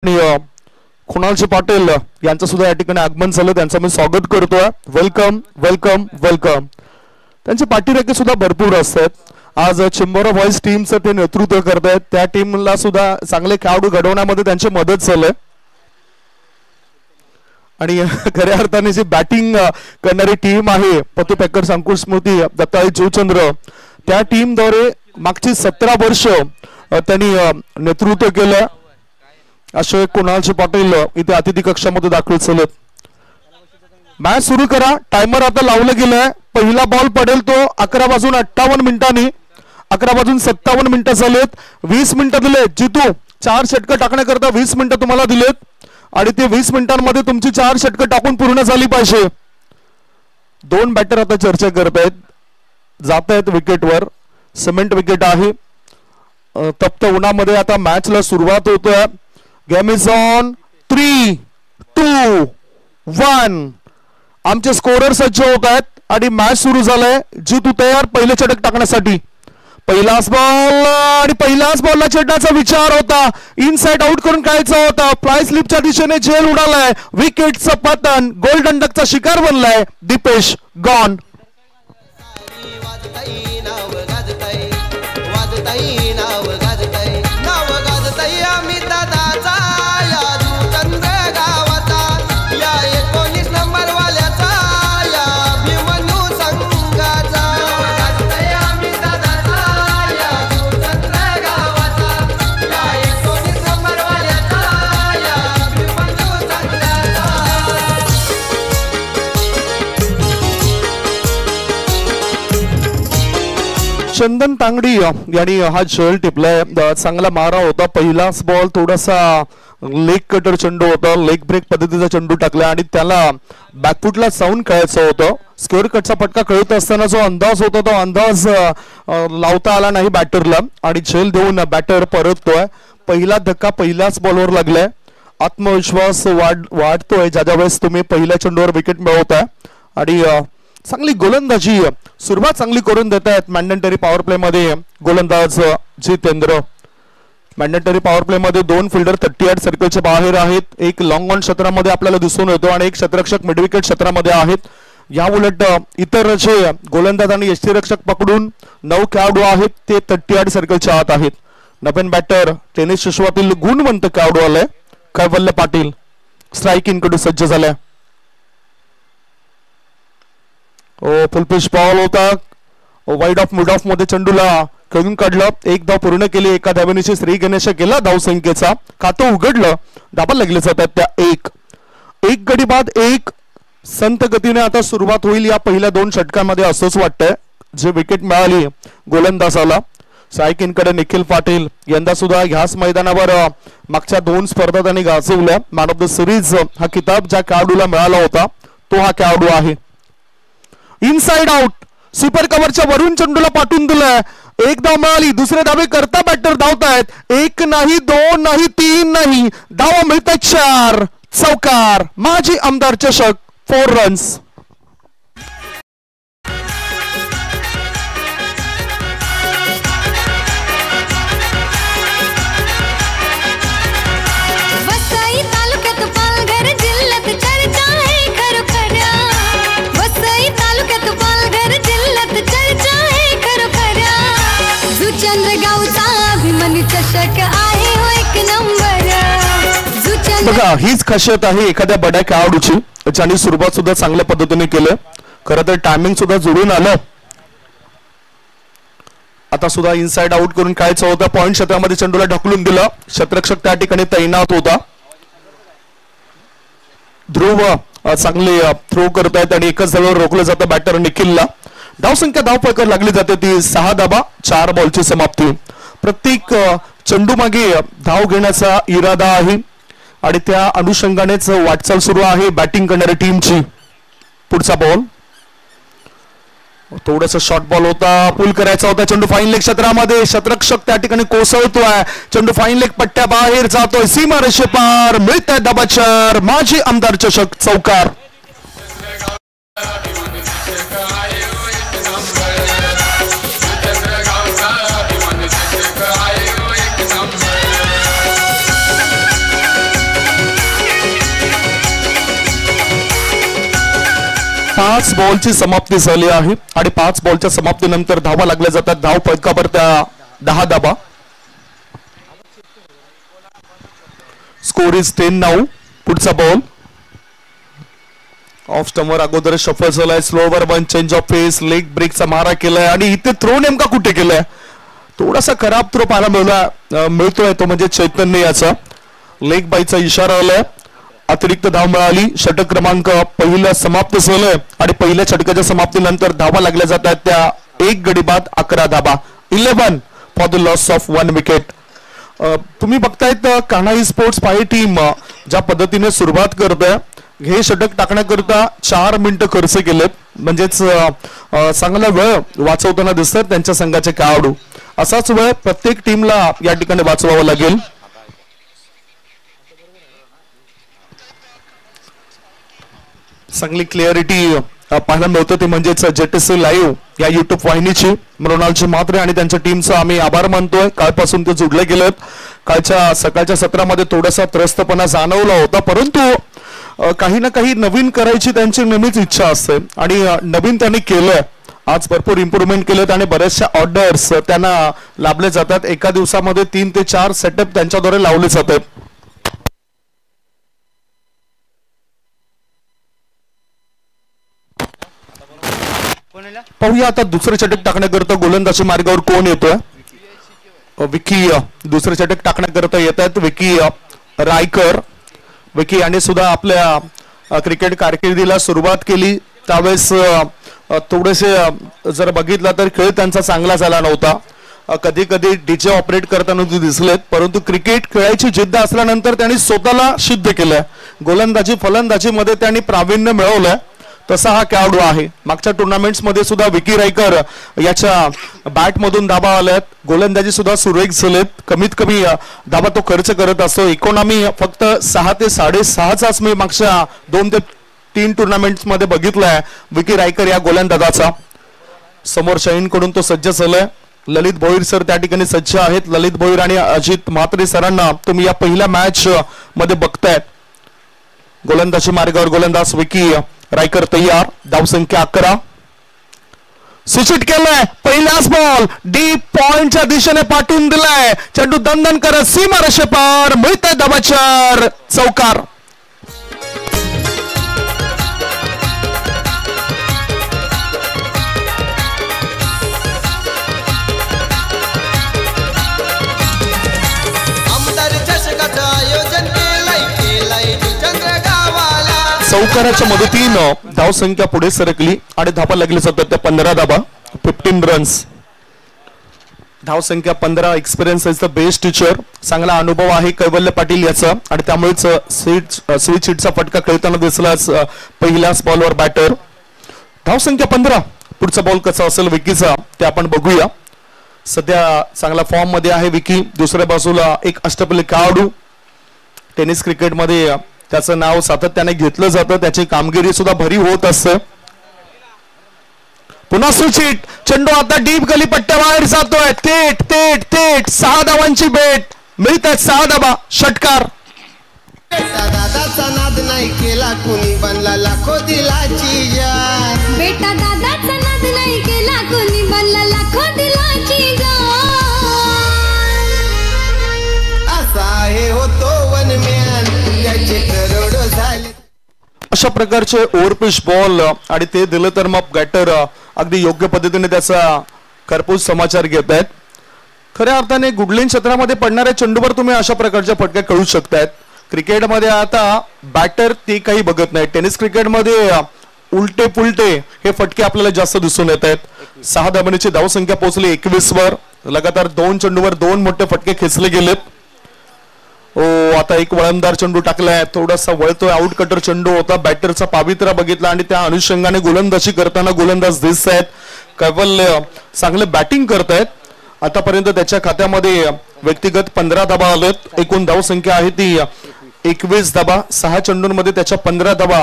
कुणालजी पाटील यांचं सुद्धा या ठिकाणी आगमन झालं, त्यांचं मी स्वागत करतोय. Welcome welcome welcome. त्यांचे पाठीराखे सुद्धा भरपूर असतात. आज चिंबोरा बॉयज टीमचं ते नेतृत्व करतायत. त्या टीमला सुद्धा चांगले खेळाडू घडवण्यामध्ये त्यांची मदत झाली आणि खऱ्या अर्थाने जी बॅटिंग करणारी टीम आहे पतू पॅकर्स, अंकुश स्मृती, दत्ताई जीवचंद्र, त्या टीमद्वारे मागची 17 वर्ष त्यांनी नेतृत्व केलं. अशोक कुणालजी पाटील इथे अतिथी कक्षामध्ये दाखल झालेत. मॅच सुरू करा. टायमर आता लावलं गेलाय. पहिला बॉल पडेल तो 11:58 मिनिटांनी. 11:57 झालेत. 20 मिनिटं दिलेत. जितू 4 षटकं टाकण्याकरता 20 मिनिटं तुम्हाला दिलेत आणि ते 20 मिनिटांमध्ये तुमची 4 षटकं टाकून पूर्ण झाली पाहिजे. 2 बॅटर आता चर्चा करतायत, जात आहेत विकेटवर. सिमेंट विकेट आहे. तप्त उन्हामध्ये आता मॅचला सुरुवात होतोय. Game is on. 3, 2, 1. आमचे स्कोरर सज्ज होत आहेत आणि मॅच सुरू झालाय. जितू तयार पहिले षटक टाकण्यासाठी. पहिलाच बॉल आणि पहिल्याच बॉलला छेडण्याचा विचार होता. इनसाइड आउट करून काढायचा होता. फ्लाय स्लिपच्या दिशेने झेल उडालाय. विकेटचं पतन. गोल्डन डकचा शिकार बनलाय. दीपेश गॉन. चंदन तांगडी यांनी हा झेल टिपलाय. चांगला मारा होता. पहिलाच बॉल थोडासा लेग कटर चेंडू होता. लेग ब्रेक पद्धतीचा चेंडू टाकला आणि त्याला बॅकफुटला जाऊन खेळायचं होतं. स्क्वेअर कटचा फटका खेळत असताना जो अंदाज होता तो अंदाज लावता आला नाही बॅटरला आणि झेल देऊन बॅटर परततोय. पहिला धक्का पहिल्याच बॉलवर लागलाय. आत्मविश्वास वाढतोय ज्या वेळेस तुम्ही पहिल्या चेंडूवर विकेट मिळवताय आणि चांगली गोलंदाजी सुरुवात चांगली करून देत आहेत. मॅन्डेटरी पॉवर प्ले मध्ये गोलंदाज जितेंद्र. मॅन्डेटरी पॉवर प्ले मध्ये 2 फिल्डर 38 सर्कलच्या बाहेर आहेत. एक लॉंग ऑन क्षेत्रामध्ये आपल्याला दिसून येतो आणि एक क्षेत्ररक्षक मिड विकेट क्षेत्रामध्ये आहेत. या उलट इतर जे गोलंदाज आणि यष्टीरक्षक पकडून 9 खेळाडू आहेत ते 38 सर्कलच्या आत आहेत. नवीन बॅटर टेनिस विश्वातील गुणवंत खेळाडू आलाय कैवल्य पाटील. स्ट्राईक इन कडून सज्ज झालाय. फुलपिच बॉल होता. वाईड ऑफ मिड ऑफ मध्ये चेंडूला खेळून काढलं. 1 धाव पूर्ण केली. एका धावेने श्री गणेश केला धाव संख्येचा. खातं उघडलं. डाबा लागले जातात त्या 1 गडी बाद 1. संत गतीने आता सुरुवात होईल या पहिल्या 2 षटकांमध्ये असंच वाटतंय. जे विकेट मिळाली गोलंदाजाला. सायकिन कडे निखिल पाटील. यंदा सुद्धा ह्याच मैदानावर मागच्या 2 स्पर्धा त्यांनी गाजवल्या. मॅन ऑफ द सिरीज हा किताब ज्या खेळाडूला मिळाला होता तो हा खेळाडू आहे. Inside out. सुपर कव्हरच्या वरून चेंडूला पाठवून दिलाय. 1 धाव मिळाली. दुसरे धावे करता बॅटर धावतायत. 1 नाही 2 नाही 3 नाही. धावा मिळतात 4. चौकार. माजी आमदार चषक 4 रन्स. बघा हीच खासियत आहे एखाद्या बड्या खेळाडूची ज्याने सुरुवात सुद्धा चांगल्या पद्धतीने केलं. खरं तर टायमिंग सुद्धा जुळून आलं. आता सुद्धा इनसाइड आउट करून कायचं होतं. पॉइंट क्षेत्रामध्ये चेंडूला ढकलून दिलं. क्षेत्ररक्षक त्या ठिकाणी तैनात होता. ध्रुव चांगले थ्रो करतायत आणि एकच धावेवर रोखलं जातं बॅटर निखिलला. धावसंख्या धावपकर लागली जाते ती 6 धावा 4 बॉलची समाप्ती. प्रत्येक चेंडू मागे धाव घेण्याचा इरादा आहे आणि त्या अनुषंगानेच वाटचाल सुरू आहे बॅटिंग करणाऱ्या टीमची. पुढचा बॉल थोडासा शॉर्ट बॉल होता. पुल करायचा होता. चेंडू फाईन लेग क्षेत्रामध्ये. क्षेत्ररक्षक त्या ठिकाणी कोसळतोय. चेंडू फाईन लेग पट्ट्या बाहेर जातोय. सीमा रेषे पार. मिळतंय धाबा 4. माजी आमदार चषक चौकार. 5 बॉलची समाप्ती झाली आहे आणि 5 बॉलच्या समाप्तीनंतर धावा लागल्या जातात. धाव फलकावर त्या 10 धावा. Score is 10-9. पुढचा बॉल ऑफ स्टंपवर अगोदर शफल झालाय. Slower one change of face. Leg ब्रेकचा मारा केलाय आणि इथे थ्रो नेमका कुठे केलाय? थोडासा खराब थ्रो पाहायला मिळतोय तो म्हणजे चैतन्य याचा. लेग बाईचा इशारा आलाय. अतिरिक्त धाव मिळाली. षटक क्रमांक पहिला समाप्त झालंय आणि पहिल्या षटकाच्या समाप्तीनंतर धावा लागल्या जातात त्या 1 गडी बाद 11 धावा. 11 for the loss of 1 wicket. तुम्ही बघतायत कान्हाई स्पोर्ट्स पाही टीम ज्या पद्धतीने सुरुवात करतोय. हे षटक टाकण्याकरता 4 मिनिटं खर्च केलेत. म्हणजेच चांगला वेळ वाचवताना दिसतात त्यांच्या संघाचे खेळाडू. असाच वेळ प्रत्येक टीमला या ठिकाणी वाचवावा लागेल. चांगली क्लिअरिटी पाहायला मिळतं ते म्हणजेच जेटीसी लाईव्ह या युट्यूब वाहिनीची. मृणालजी म्हात्रे आणि त्यांच्या टीमचा आम्ही आभार मानतोय. कालपासून ते जुडले गेलेत. कालच्या सकाळच्या सत्रामध्ये थोडासा त्रस्तपणा जाणवला होता, परंतु काही ना काही नवीन करायची त्यांची नेहमीच इच्छा असते आणि नवीन त्यांनी केलंय. आज भरपूर इम्प्रूव्हमेंट केलेत आणि बऱ्याचशा ऑर्डर्स त्यांना लाभले जातात. एका दिवसामध्ये 3 ते 4 सेटअप त्यांच्याद्वारे लावले जातात. पाहूया आता दुसरे षटक टाकण्याकरता गोलंदाजी मार्गावर कोण येतोय. विकी दुसरे षटक टाकण्याकरता येत आहेत. विकी रायकर. विकी यांनी सुद्धा आपल्या क्रिकेट कारकिर्दीला सुरुवात केली त्यावेळेस थोडेसे जर बघितलं तर खेळ त्यांचा चांगला झाला नव्हता. कधी कधी डीजे ऑपरेट करताना दिसलेत, परंतु क्रिकेट खेळायची जिद्द असल्यानंतर त्यांनी स्वतःला सिद्ध केलंय. गोलंदाजी फलंदाजीमध्ये त्यांनी प्रावीण्य मिळवलंय. तसा हा खेळाडू आहे. मागच्या टुर्नामेंट्स मध्ये सुद्धा विकी रायकर याच्या बॅट मधून धाबा आल्यात. गोलंदाजी सुद्धा सुरेख झालेत. कमीत कमी धाबा तो खर्च करत असतो. इकॉनॉमी फक्त 6 ते 6.5च मी मागच्या 2 ते 3 टुर्नामेंट्स मध्ये बघितलाय विकी रायकर या गोलंदाजाचा. समोर शाहीन कडून तो सज्ज झालाय. ललित भोईर सर त्या ठिकाणी सज्ज आहेत. ललित भोईर आणि अजित म्हात्रे सरांना तुम्ही या पहिल्या मॅच मध्ये बघतायत. गोलंदाजी मार्गावर गोलंदाज विकी रायकर तयार. धावसंख्या 11. सुचिट केलंय. पहिलाच बॉल डीप पॉइंटच्या दिशेने पाठवून दिलाय. चेंडू दणदण करत सीमा रेषेपार मिळतंय धाबाचार. चौकार. चौकाराच्या मदतीनं धावसंख्या पुढे सरकली आणि धाबा लागली जातात त्या 15 धाबा. 15 रन्स. धावसंख्या 15. Experience is the best teacher. चांगला अनुभव आहे कैवल्य पाटील याचा आणि त्यामुळेच स्विच हिटचा फटका खेळताना दिसलाच पहिल्याच बॉलवर बॅटर. धावसंख्या 15. पुढचा बॉल कसा असेल विकीचा ते आपण बघूया. सध्या चांगला फॉर्म मध्ये आहे विकी. दुसऱ्या बाजूला एक अष्टपैलू खेळाडू. टेनिस क्रिकेटमध्ये त्याचं नाव सातत्याने घेतलं जातं. त्याची कामगिरी सुद्धा भरीव होत असते. पुन्हा सुचिट. चेंडू आता डीप गली पट्ट्याबाहेर जातोय. थेट थेट थेट 6 धावांची भेट मिळतात. 6 धावा. षटकार. दादाचा नाद नाही केला कोणी बनला लाखो दिलाची जान. बेटा दादाचा नाद नाही केला कोणी बनला लाखो दिलाची जान. असा हे होतो वनम्यान त्याचे करोडो झाले. अशा प्रकारचे ओव्हरपिच बॉल आणि ते दिलं तर मग बॅटर अगदी योग्य पद्धतीने त्याचा खरपूस समाचार घेत आहेत. खऱ्या अर्थाने गुडलिन क्षेत्रामध्ये पडणाऱ्या चेंडूवर तुम्ही अशा प्रकारच्या फटक्या खेळू शकतायत. क्रिकेटमध्ये आता बॅटर ते काही बघत नाही. टेनिस क्रिकेटमध्ये उलटे पुलटे हे फटके आपल्याला जास्त दिसून येत आहेत. 6 धावांची धावसंख्या पोहोचली 21 वर. लगातार 2 चेंडूवर 2 मोठे फटके खेचले गेलेत. आता एक वळणदार चेंडू टाकलाय. थोडासा वळतोय. आउट कटर चेंडू होता. बॅटरचा पावित्रा बघितला आणि त्या अनुषंगाने गोलंदाजी करताना गोलंदाज दिसत आहेत. कैवल्य चांगले बॅटिंग करतायत. आतापर्यंत त्याच्या खात्यामध्ये व्यक्तिगत 15 धाबा आलेत. एकूण धावसंख्या आहे ती 21 धाबा. 6 चेंडूंमध्ये त्याच्या 15 धाबा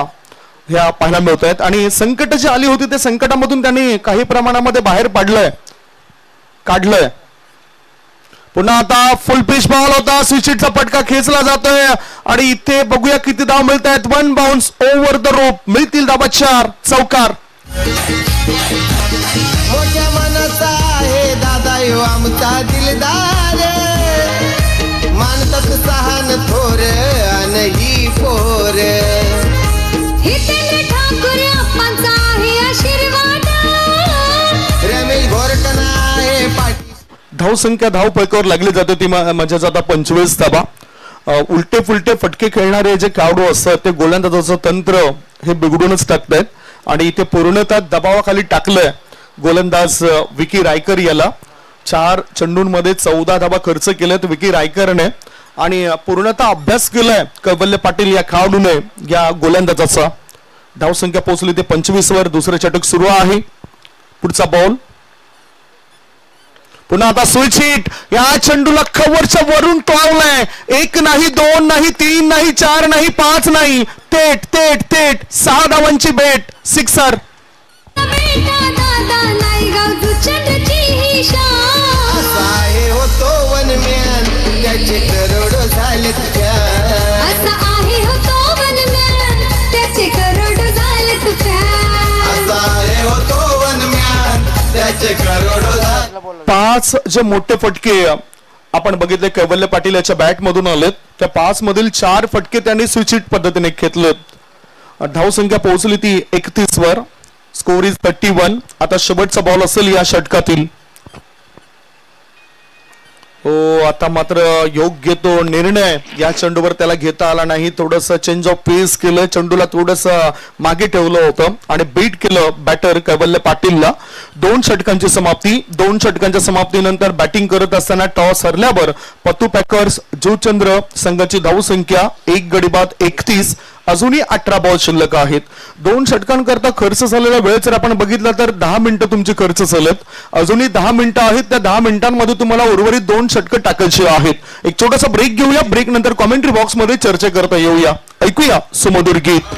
ह्या पाहायला मिळत आहेत आणि संकट जी आली होती त्या संकटामधून त्यांनी काही प्रमाणामध्ये बाहेर काढलंय. पुन्हा आता फुल पिच बॉल होता, स्विचिटचा पटका खेचला जातोय आणि इथे बघूया किती धाव मिळत आहेत. 1 बाउन्स ओव्हर द रोप, मिळतील धावा 4. चौकार. मोठ्या मनाचा आहे दादा यो आमचा दिलदार, मानतात सहान थोर अनही पोर. हितेंद्र ठाकूर अप्पांचा आहे आशीर्वाद, रमेश घोरटन आहे पाठी. धावसंख्या धावपळकावर लागली जाते ती म्हणजे आता 25 धावा. उलटे फुलटे फटके खेळणारे जे खेळाडू असतात ते गोलंदाजाचं तंत्र हे बिघडूनच टाकतायत आणि इथे पूर्णतः दबावाखाली टाकलंय गोलंदाज विकी रायकर याला. 4 चेंडूंमध्ये 14 धावा खर्च केल्यात विकी रायकरने आणि पूर्णतः अभ्यास केलाय कैवल्य पाटील या खेळाडूने या गोलंदाजाचा. धावसंख्या पोहोचली ते 25 वर. दुसरं षटक सुरू आहे. पुढचा बॉल. पुन्हा आता स्विच हिट. या चेंडूला कव्हरच्या वरून टोळलाय. 1 नाही 2 नाही 3 नाही 4 नाही 5 नाही, थेट थेट थेट 6 धावांची भेट. सिक्सर. बेटा दादा नाही गाव दुचंडची ही शान, असा आहे होतो वनम्यान त्याचे करोडो झालेत फॅन. असा आहे होतो वनम्यान त्याचे करोड झालेत फॅन. असा आहे होतो वनम्यान त्याचे करोडो झाले. 5 जे मोठे फटके आपण बघितले कैवल्य पाटील याच्या बॅट मधून आलेत. त्या 5 मधील 4 फटके त्यांनी स्विच हिट पद्धतीने घेतलेत. धावसंख्या पोहोचली ती 31 वर. Score is 31. आता शेवटचा बॉल असेल या षटकातील. हो, आता मात्र योग्य तो निर्णय या चेंडूवर त्याला घेता आला नाही. थोडस चेंज ऑफ पेस केलं, चेंडूला थोडस मागे ठेवलं होतं आणि बीट केलं बॅटर कैवल्य पाटीलला. 2 षटकांची समाप्ती. 2 षटकांच्या समाप्तीनंतर बॅटिंग करत असताना टॉस हरल्यावर पत्तू पॅकर्स जुचंद्र संघाची धावसंख्या 1 गडी बाद 31. अजूनही 18 बॉल शिल्लक आहेत. 2 षटकांकरता खर्च झालेला वेळ जर आपण बघितला तर 10 मिनिटं तुमची खर्च झालेत. अजूनही 10 मिनिटं आहेत. त्या 10 मिनिटांमध्ये तुम्हाला उर्वरित 2 षटकं टाकायची आहेत. एक छोटासा ब्रेक घेऊया. ब्रेक नंतर कॉमेंट्री बॉक्स मध्ये चर्चा करता येऊया. ऐकूया सुमधुर गीत.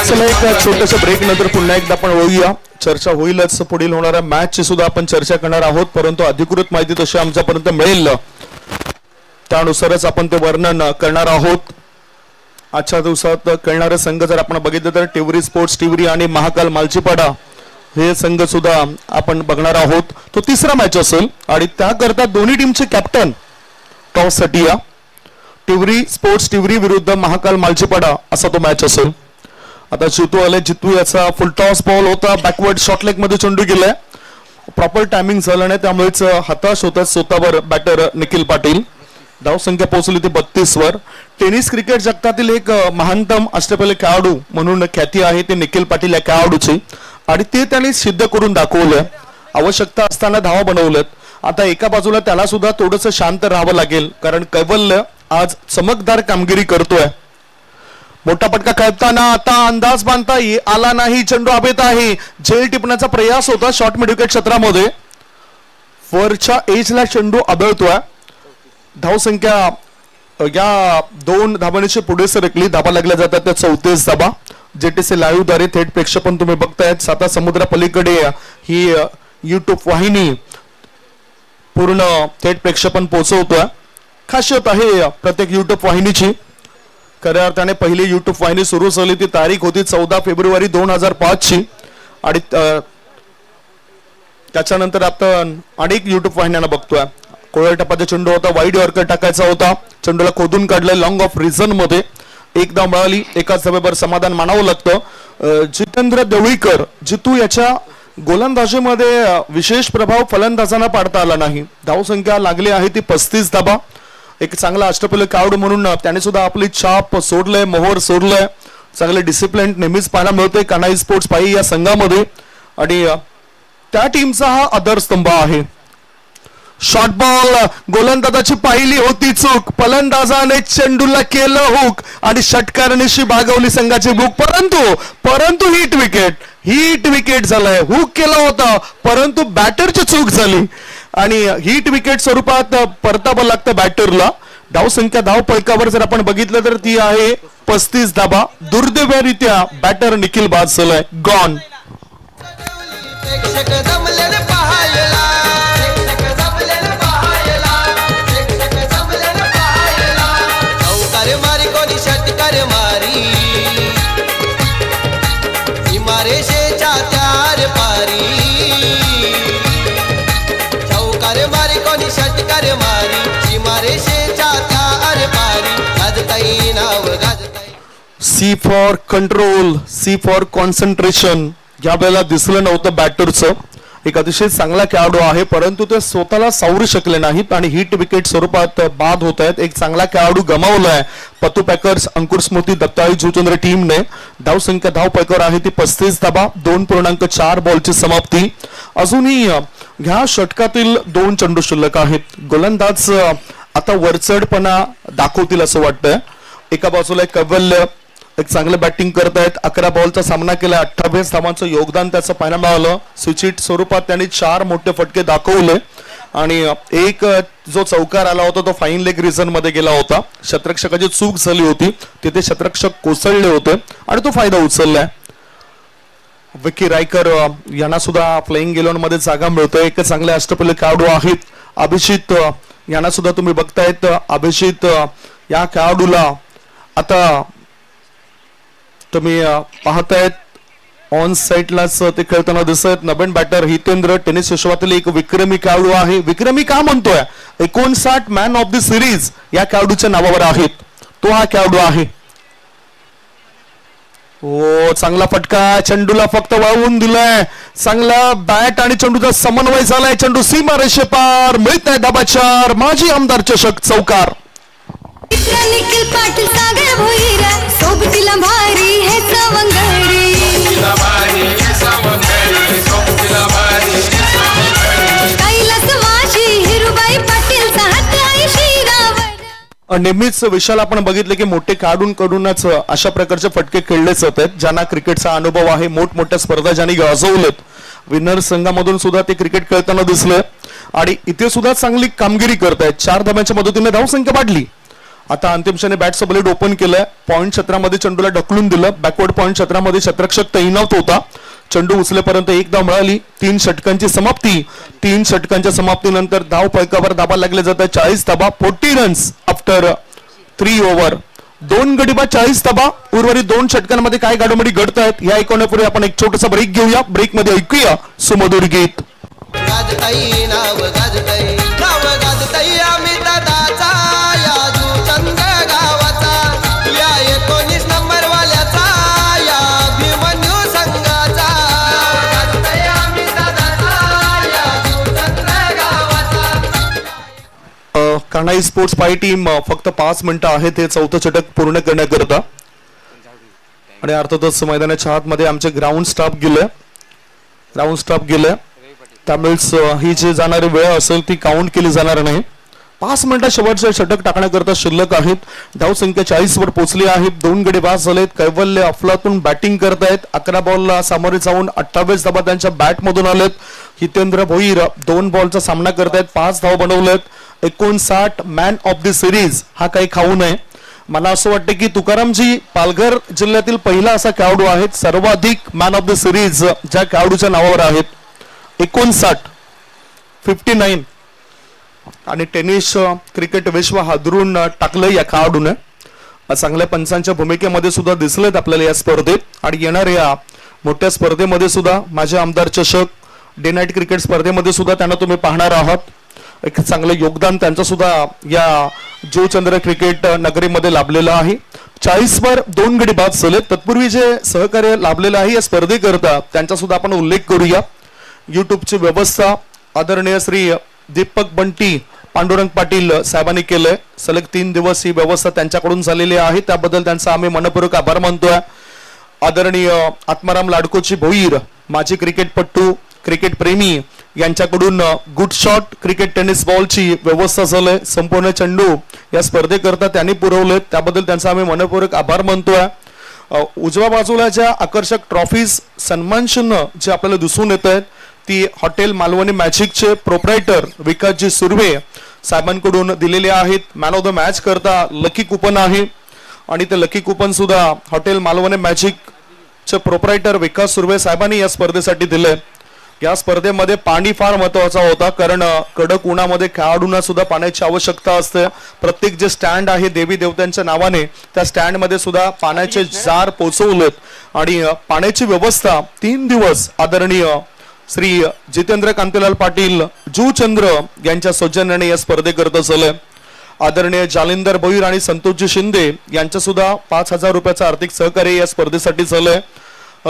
चला एक छोट्याशा ब्रेक नंतर पुन्हा एकदा आपण होऊया. चर्चा होईलच. पुढील होणाऱ्या मॅच ची सुद्धा आपण चर्चा करणार आहोत, परंतु अधिकृत माहिती तशी आमच्यापर्यंत मिळेल त्यानुसारच आपण ते वर्णन करणार आहोत. आजच्या दिवसात खेळणारे संघ जर आपण बघितले तर टिवरी स्पोर्ट्स टिवरी आणि महाकाल मालचीपाडा हे संघ सुद्धा आपण बघणार आहोत. तो तिसरा मॅच असेल आणि त्याकरता दोन्ही टीमचे कॅप्टन टॉस साठी या. टिवरी स्पोर्ट्स टिवरी विरुद्ध महाकाल मालचीपाडा असा तो मॅच असेल. आता जितू आले. जितू याचा फुल टॉस बॉल होता. बॅकवर्ड शॉर्ट लेग मध्ये चेंडू गेलाय. प्रॉपर टायमिंग झालं नाही त्यामुळेच हताश होतात स्वतःवर बॅटर निखिल पाटील. धावसंख्या पोहोचली ती 32 वर. टेनिस क्रिकेट जगतातील एक महानतम अष्टपैलू खेळाडू म्हणून ख्याती आहे ते निखिल पाटील या खेळाडूची आणि ते त्यांनी सिद्ध करून दाखवलं. आवश्यकता असताना धावा बनवल्यात. आता एका बाजूला त्याला सुद्धा थोडंसं शांत राहावं लागेल कारण कैवल्य आज चमकदार कामगिरी करतोय. मोठा पटका खेळताना आता अंदाज बांधता आला नाही. चेंडू हवेत आहे. झेल टिपण्याचा प्रयास होता शॉर्ट मिड विकेट क्षेत्रामध्ये. वरच्या एजला चेंडू आदळतोय. धावसंख्या या 2 धावांची पुढे सरकली. धावा लागल्या जातात त्या 34 धावा. जेटीसी लाईव्ह द्वारे थेट प्रेक्षेपण तुम्ही बघतायत. साता समुद्रा पलीकडे ही युट्यूब वाहिनी पूर्ण थेट प्रेक्षेपण पोहोचवतोय. खासियत आहे प्रत्येक युट्यूब वाहिनीची. खऱ्या अर्थाने पहिली युट्यूब वाहिनी सुरू झाली ती तारीख होती 14 फेब्रुवारी 2005 ची आणि त्याच्यानंतर आपण अनेक युट्यूब वाहिन्यांना बघतोय. कोळ्या टप्प्याचा चेंडू होता. वाईड यॉर्कर टाकायचा होता. चेंडूला खोदून काढलाय लॉंग ऑफ रिझन मध्ये. एकदा मिळाली. एकाच धावेवर समाधान मानावं लागतं. जितेंद्र देवळीकर जितू याच्या गोलंदाजीमध्ये विशेष प्रभाव फलंदाजांना पाडता आला नाही. धावसंख्या लागली आहे ती 35 धावा. एक चांगला अष्टपैलू खेळाडू म्हणून त्याने सुद्धा आपली छाप सोडलंय, मोहर सोडलंय. चांगले डिसिप्लिन नेहमीच पाहायला मिळतोय कान्हाई स्पोर्ट्स पाही या संघामध्ये आणि त्या टीमचा हा आधारस्तंभ आहे. शॉर्ट बॉल, गोलंदाजाची पहिली होती चूक, फलंदाजाने चेंडूला केलं हुक आणि षटकारांशी भागवली संघाची भूक. परंतु हिट विकेट झालाय. हुक केला होता परंतु बॅटरची चूक झाली आणि हिट विकेट स्वरूपात परतावं लागतं बॅटरला. धावसंख्या धाव फलकावर जर आपण बघितलं तर ती आहे 35 धाबा. दुर्दैवरित्या बॅटर निखिल बाद झालाय, gone. C for control, C for concentration या वेळेला दिसलं नव्हतं बॅटरचं. एक अतिशय चांगला खेळाडू आहे परंतु ते स्वतःला सावरू शकले नाहीत आणि हिट विकेट स्वरूपात बाद होत आहेत. एक चांगला खेळाडू गमावलाय पत्तू पॅकर्स अंकुर स्मृती दत्ताई जुचंद्र टीमने. धावसंख्या धाव फलकावर आहे ती 35 धाबा. 2.4 बॉलची समाप्ती. अजूनही ह्या षटकातील 2 चेंडू शिल्लक आहेत. गोलंदाज आता वरचढपणा दाखवतील असं वाटतंय. एका बाजूला कैवल्य एक चांगलं बॅटिंग करत आहेत. 11 बॉलचा सामना केला, 28 धावांचं योगदान त्याचं पाहायला मिळालं. स्विचिट स्वरूपात त्यांनी 4 मोठे फटके दाखवले आणि एक जो चौकार आला होता तो फाईन लेग रिझन मध्ये गेला होता. शतरक्षकाची चूक झाली होती, तिथे शतरक्षक कोसळले होते आणि तो फायदा उचललाय. विकी रायकर यांना सुद्धा फ्लाइंग इलेव्हन मध्ये जागा मिळतोय. एक चांगले अष्टपैलू खेळाडू आहेत. अभिजित यांना सुद्धा तुम्ही बघतायत. अभिजित या खेळाडूला आता तुम्ही पाहतायत ऑन साइडलाच ते खेळताना दिसत. नवीन बॅटर हितेंद्र टेनिस विश्वातील एक विक्रमी खेळाडू आहे. विक्रमी का म्हणतोय? 59 मॅन ऑफ द सिरीज या खेळाडूच्या नावावर आहेत. तो हा खेळाडू आहे. ओ चांगला फटका, चेंडूला फक्त वळवून दिलाय. चांगला बॅट आणि चेंडूचा समन्वय झालाय. चेंडू सीमा रेषेपार, मिळत आहे धाबा 4. माजी आमदार चषक चौकार. निखिल पाटील सागर भोईरा सोबतीला भारी हे सवंगडी. कैलास माझी हिरुबाई पाटीलचा हात आहे शिरावर. नेहमीच विशाल आपण बघितलं की मोठे खेळाडूंकडूनच अशा प्रकारचे फटके खेळले जातात ज्यांना क्रिकेटचा अनुभव आहे. मोठमोठ्या स्पर्धा ज्यांनी गाजवलेत. विनर संघामधून सुद्धा ते क्रिकेट खेळताना दिसले आणि इथे सुद्धा चांगली कामगिरी करतायत. 4 धाब्यांच्या मदतीने धावसंख्या वाढली. आता अंतिम क्षणी बॅटचं ब्लेड ओपन केलंय. पॉइंट क्षेत्रामध्ये चेंडूला ढकलून दिलं. बॅकवर्ड पॉइंट क्षेत्रामध्ये शतरक्षक तैनात होता. चेंडू उचलेपर्यंत 1 धाव मिळाली. 3 षटकांची समाप्ती. 3 षटकांच्या समाप्तीनंतर धाव फलकावर धाबा लागले जातात 40 धाबा. 40 रन्स आफ्टर 3 ओव्हर. 2 गडी बाद 40 धाबा. उर्वरित 2 षटकांमध्ये काय घडामोडी घडत आहेत या ऐकवण्यापूर्वी आपण एक छोटासा ब्रेक घेऊया. ब्रेक मध्ये ऐकूया सुमधुर गीत. कान्हाई स्पोर्ट्स पाई टीम फक्त 5 मिनिटं आहेत हे 4थं षटक पूर्ण करण्याकरता आणि अर्थातच मैदानाच्या आतमध्ये आमचे ग्राउंड स्टाफ गेले. त्यामुळेच ही जी जाणारी वेळ असेल ती काउंट केली जाणार नाही. 5 मिनिटं शेवटचे षटक टाकण्याकरता शिल्लक आहेत. धावसंख्या 40 वर पोहोचली आहे. 2 गडी बाद झालेत. कैवल्य अफलातून बॅटिंग करतायत. 11 बॉलला सामोरे जाऊन 28 धाबा त्यांच्या बॅट मधून आलेत. हितेंद्र भोईर 2 बॉलचा सामना करतायत. 5 धाव बनवलेत. 59 मॅन ऑफ द सिरीज हा काही खाऊ नये. मला असं वाटतं की तुकारामजी पालघर जिल्ह्यातील पहिला असा खेळाडू आहेत सर्वाधिक मॅन ऑफ द सिरीज ज्या खेळाडूच्या नावावर आहेत. 59 आणि टेनिस क्रिकेट विश्व हादरून टाकलं या खेळाडूने. चांगल्या पंचांच्या भूमिकेमध्ये सुद्धा दिसलेत आपल्याला या स्पर्धेत आणि येणाऱ्या मोठ्या स्पर्धेमध्ये सुद्धा माझे आमदार चषक डे नाईट क्रिकेट स्पर्धेमध्ये सुद्धा त्यांना तुम्ही पाहणार आहात. एक चांगलं योगदान त्यांचं सुद्धा या जुचंद्र क्रिकेट नगरीमध्ये लाभलेलं आहे. 40 वर 2 गडी बाद झाले. तत्पूर्वी जे सहकार्य लाभलेलं आहे या स्पर्धेकरता त्यांचा सुद्धा आपण उल्लेख करूया. युट्यूबची व्यवस्था आदरणीय श्री दीपक बंटी पांडुरंग पाटील साहेबांनी केलंय. सलग 3 दिवस ही व्यवस्था त्यांच्याकडून झालेली आहे. त्याबद्दल त्यांचा आम्ही मनपूर्वक आभार मानतोय. आदरणीय आत्माराम लाडकोची भोईर माजी क्रिकेटपटू क्रिकेट प्रेमी यांच्याकडून गुड शॉट क्रिकेट टेनिस बॉलची व्यवस्था झाली. संपूर्ण चेंडू या स्पर्धेकरता त्यांनी पुरवले, त्याबद्दल त्यांचा आम्ही मनपूर्वक आभार मानतोय. उजव्या बाजूला ज्या आकर्षक ट्रॉफीज सन्मान चिन्ह जे आपल्याला दिसून येत आहेत ती हॉटेल मालवणी मॅजिकचे प्रोप्रायटर विकासजी सुर्वे साहेबांकडून दिलेले आहेत. मॅन ऑफ द मॅच करता लकी कुपन आहे आणि ते लकी कुपन सुद्धा हॉटेल मालवणी मॅजिकचे प्रोप्रायटर विकास सुर्वे साहेबांनी या स्पर्धेसाठी दिले. या स्पर्धेमध्ये पाणी फार महत्वाचा होता, कारण कडक उन्हामध्ये खेळाडूंना सुद्धा पाण्याची आवश्यकता असते. प्रत्येक जे स्टँड आहे देवी देवतांच्या नावाने त्या स्टँड मध्ये सुद्धा पाण्याचे जार पोचवलेत आणि पाण्याची व्यवस्था 3 दिवस आदरणीय श्री जितेंद्र कांतीलाल पाटील जूचंद्र यांच्या सौजन्याने या स्पर्धेकरता झाले. आदरणीय जालिंदर भोईर आणि संतोषजी शिंदे यांच्या सुद्धा 5,000 रुपयाचं आर्थिक सहकार्य या स्पर्धेसाठी झालंय.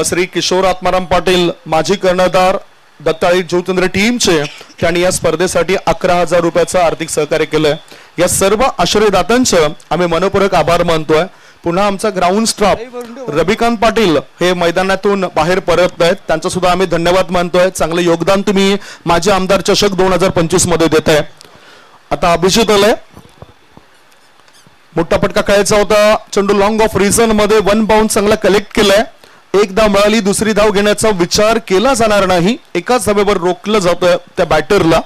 श्री किशोर आत्माराम पाटील माजी कर्णधार दत्ताळी जूचंद्र टीमचे त्यांनी या स्पर्धेसाठी 11,000 रुपयाचं आर्थिक सहकार्य केलंय. या सर्व आश्रयदात्यांचं आम्ही मनपूर्वक आभार मानतोय. पुन्हा आमचा ग्राउंड स्टाफ रविकांत पाटील हे मैदानातून बाहेर परत आहेत, त्यांचा सुद्धा आम्ही धन्यवाद मानतोय. चांगले योगदान तुम्ही माजी आमदार चषक 2025 मध्ये देत आहे. आता अभिजित आलाय, मोठा फटका खेळायचा होता, चेंडू लॉंग ऑफ रिझन मध्ये 1 बाउंड चांगला कलेक्ट केलाय. एक धाव मिळाली, दुसरी धाव घेण्याचा विचार केला जाणार नाही. एकाच धावेवर रोखलं जातं त्या बॅटरला.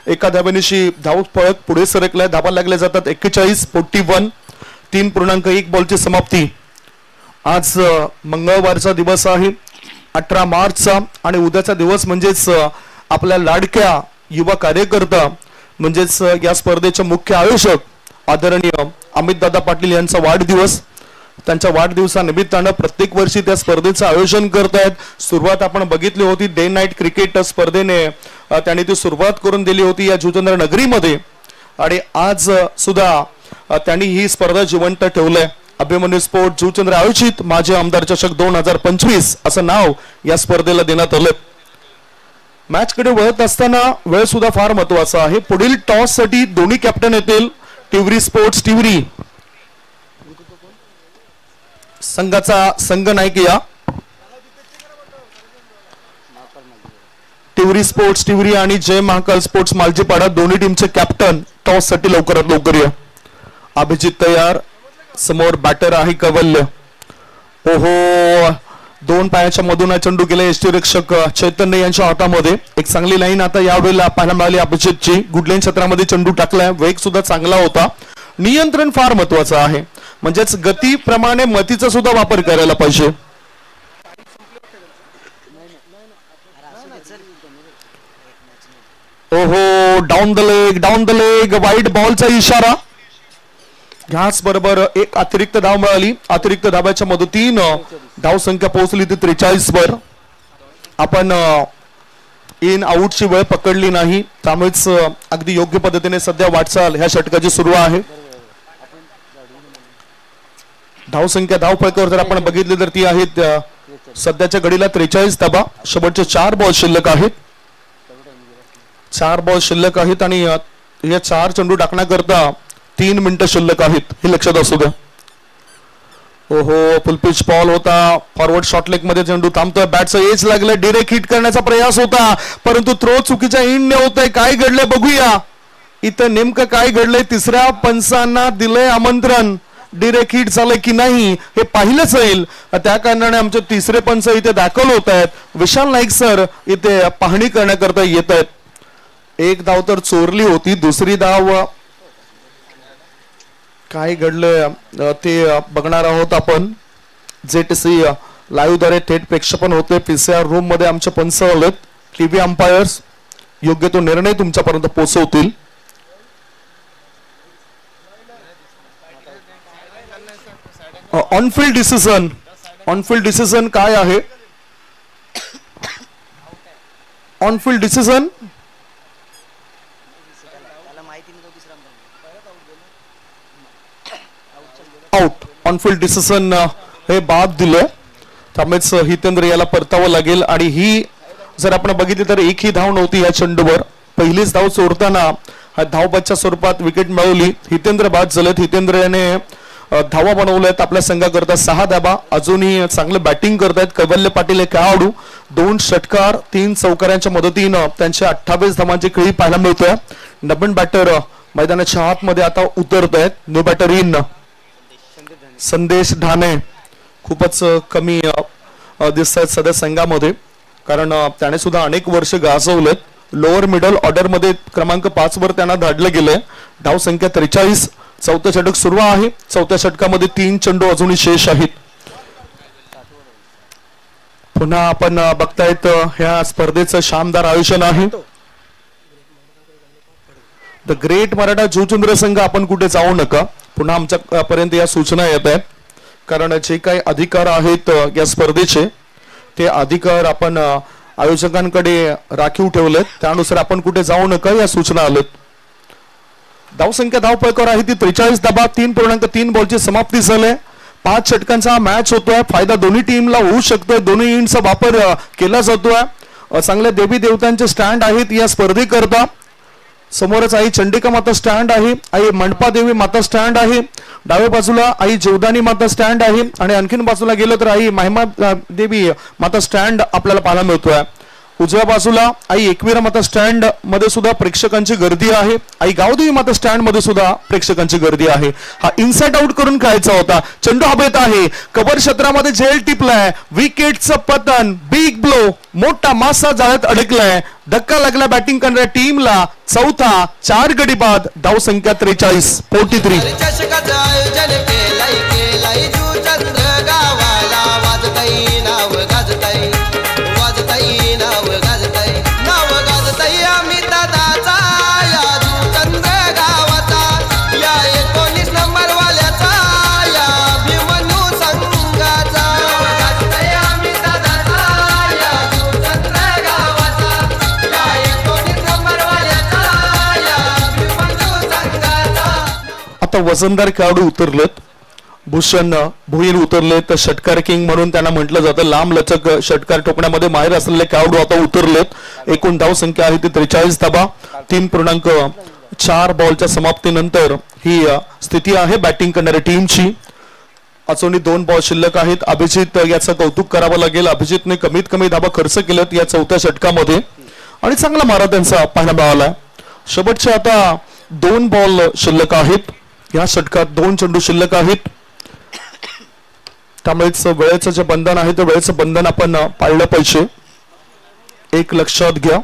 एका धावेनिशी धाव पळत पुढे सरकलाय. धावा लागल्या जातात 41-41. 3.1 बॉलची समाप्ती. आज मंगळवारचा दिवस आहे 18 मार्चचा आणि उद्याचा दिवस म्हणजेच आपल्या लाडक्या युवा कार्यकर्ता म्हणजेच या स्पर्धेचे मुख्य आयोजक आदरणीय अमित दादा पाटील यांचा वाढदिवस. त्यांच्या वाढदिवसानिमित्तानं प्रत्येक वर्षी त्या स्पर्धेचं आयोजन करतायत. सुरुवात आपण बघितली होती डे नाईट क्रिकेट स्पर्धेने त्यांनी ती सुरुवात करून दिली होती या जुचंद्र नगरीमध्ये आणि आज सुद्धा त्यांनी ही स्पर्धा जिवंत ठेवलंय. अभिमन्यू स्पोर्ट जुचंद्र आयोजित माजी आमदार चषक 2025 असं नाव या स्पर्धेला देण्यात आलं. मॅच कडे वळत असताना वेळ सुद्धा फार महत्वाचा आहे. पुढील टॉस साठी दोन्ही कॅप्टन येतील. टिवरी स्पोर्ट्स टिवरी संघाचा संघ नायक या टिवरी स्पोर्ट्स टिवरी आणि जय महाकाल स्पोर्ट्स मालजीपाडा दोन्ही टीमचे कॅप्टन टॉस साठी लवकरात लवकर या. अभिजित तयार, समोर बॅटर आहे कवल्य. ओहो, 2 पायाच्या मधून चेंडू गेला यष्टीरक्षक चैतन्य यांच्या हातामध्ये. एक चांगली लाईन आता यावेळेला पाहायला मिळाली अभिजितची. गुडलाईन क्षेत्रामध्ये चेंडू टाकलाय. वेग सुद्धा चांगला होता. नियंत्रण फार महत्वाचं आहे, म्हणजेच गतीप्रमाणे मतीचा सुद्धा वापर करायला पाहिजे. ओहो, डाऊन द लेग वाईट बॉलचा इशारा. ह्याच बरोबर एक अतिरिक्त धाव मिळाली. अतिरिक्त धाव्याच्या मदतीनं धाव संख्या पोहोचली ती 43 वर. आपण इन आउटची वेळ पकडली नाही, त्यामुळेच अगदी योग्य पद्धतीने सध्या वाटचाल ह्या षटकाची सुरू आहे. धाव संख्या धाव फलकावर जर आपण बघितली तर ती आहेत सध्याच्या घडीला 43 धावा. शेवटचे 4 बॉल शिल्लक आहेत. 4 बॉल शिल्लक आहेत आणि या 4 चेंडू टाकण्याकरता 3 मिनिटं शिल्लक आहेत, हे लक्षात असू द्या. ओहो, फुल पिच बॉल होता. फॉरवर्ड शॉर्ट लेग मध्ये चेंडू थांबतोय. बॅटचा एज लागलाय. डिरेक्ट हिट करण्याचा प्रयास होता, परंतु थ्रो चुकीच्या इंडने होतोय. काय घडलंय बघूया इथं, नेमकं काय घडलंय. तिसऱ्या पंचांना दिलंय आमंत्रण. डिरेक्ट हिट झालंय की नाही हे पाहिलंच जाईल. त्या कारणाने आमचे तिसरे पंच इथे दाखल होत आहेत. विशाल नाईक सर इथे पाहणी करण्याकरता येत आहेत. एक धाव तर चोरली होती. दुसरी धाव काय घडलं ते बघणार आहोत आपण. जेटीसी लाईव्ह द्वारे थेट प्रक्षेपण होते. पीसीआर रूम मध्ये आमचे पंच आलेत. टीव्ही अंपायर्स योग्य तो निर्णय तुमच्यापर्यंत पोहोचवतील. ऑनफिल्ड डिसिजन काय आहे. On-field decision out. On-field decision हे बाद दिलं, त्यामुळेच हितेंद्र याला परतावं लागेल. आणि ही जर आपण बघितली तर एकही धाव नव्हती या चेंडूवर. पहिलीच धाव चोरताना धावबादच्या स्वरूपात विकेट मिळवली. हितेंद्र बाद झालेत. हितेंद्र याने धावा बनवल्यात आपल्या संघाकरता 6 धावा. अजूनही चांगलं बॅटिंग करतायत कैवल्य पाटील हे खेळाडू. 2 षटकार 3 चौकारांच्या मदतीनं त्यांच्या 28 धावांची खेळी पाहायला मिळतोय. नवीन बॅटर मैदानाच्या आतमध्ये आता उतरत आहेत. न्यू बॅटर इन संदेश ढाणे खूपच कमी दिसत आहेत सध्या संघामध्ये, कारण त्याने सुद्धा अनेक वर्ष गाजवलेत. लोअर मिडल ऑर्डर मध्ये क्रमांक 5 वर त्यांना धाडलं गेलंय. धाव संख्या 43. चौथं षटक सुरू आहे. चौथ्या षटकामध्ये 3 चेंडू अजूनही शेष आहेत. पुन्हा आपण बघतायत ह्या स्पर्धेचं शानदार आयोजन आहे. द ग्रेट मराठा जुचंद्र संघ आपण कुठे जाऊ नका. पुन्हा आमच्या पर्यंत या सूचना येत आहेत, कारण जे काही अधिकार आहेत या स्पर्धेचे ते अधिकार आपण आयोजकांकडे राखीव ठेवलेत. त्यानुसार आपण कुठे जाऊ नका या सूचना आलेत. धावसंख्या धावपळकर आहे ती 43 धावा. 3.3 बॉलची समाप्ती झाली. 5 षटकांचा मॅच होतोय. फायदा दोन्ही टीमला होऊ शकतोय. दोन्ही इंडचा वापर केला जातोय. चांगल्या देवी देवतांचे स्टँड आहेत या स्पर्धेकरता. समोरच आई चंडिका माता स्टँड आहे. आई मंडपा देवी माता स्टँड आहे. डाव्या बाजूला आई जीवदानी माता स्टँड आहे. आणि आणखीन बाजूला गेलो तर आई महिमा देवी माता स्टँड आपल्याला पाहायला मिळतोय. उजव्या बाजूला आई एकवीरा माता स्टँड मध्ये सुद्धा प्रेक्षकांची गर्दी आहे. आई गावदेवी माता स्टँड मध्ये सुद्धा प्रेक्षकांची गर्दी आहे. हा इनसाइड आउट करून खेळायचा होता. चेंडू हवेत आहे. कव्हर क्षेत्रामध्ये झेल टिपलाय. विकेटचं पतन. Big blow. मोठा मासा जाळ्यात अडकलाय. धक्का लागला बॅटिंग करणाऱ्या टीमला. चौथा 4 गडी बाद. धाव संख्या 43. 43. चषकाचं आयोजन केलंय जुचंद्र गावाला. वाजताई नाव गाजताई. वाजताई नाव गाजताई. नाव गाजताई अमित दादाचा या जुचंद्र गावाचा. या 19 नंबर वाल्याचा या भीमनू संघाचा. गाजताई अमित दादाचा या जुचंद्र गावाचा. या 19 नंबर वाल्याचा या भीमनू संघाचा. आता वजनदार खेळाडू उतरलेत. भूषण भोईर उतरले तर षटकार किंग म्हणून त्यांना म्हटलं जातं. लांब लचक षटकार टोकण्यामध्ये माहिर असलेले खेळाडू आता उतरलेत. एकूण धाव संख्या आहे ती 43 धावा. 3.4 बॉलच्या समाप्तीनंतर ही स्थिती आहे बॅटिंग करणाऱ्या टीमची. अजूनही 2 बॉल शिल्लक आहेत. अभिजित याचं कौतुक करावं लागेल. अभिजितने कमीत कमी धावा खर्च केल्यात या चौथ्या षटकामध्ये आणि चांगला मारा त्यांचा पाहायला मिळाला. शेवटचे आता 2 बॉल शिल्लक आहेत. या षटकात 2 चेंडू शिल्लक आहेत. त्यामुळेच वेळेचं जे बंधन आहे ते वेळेचं बंधन आपण पाळलं पाहिजे. एक लक्षात घ्या.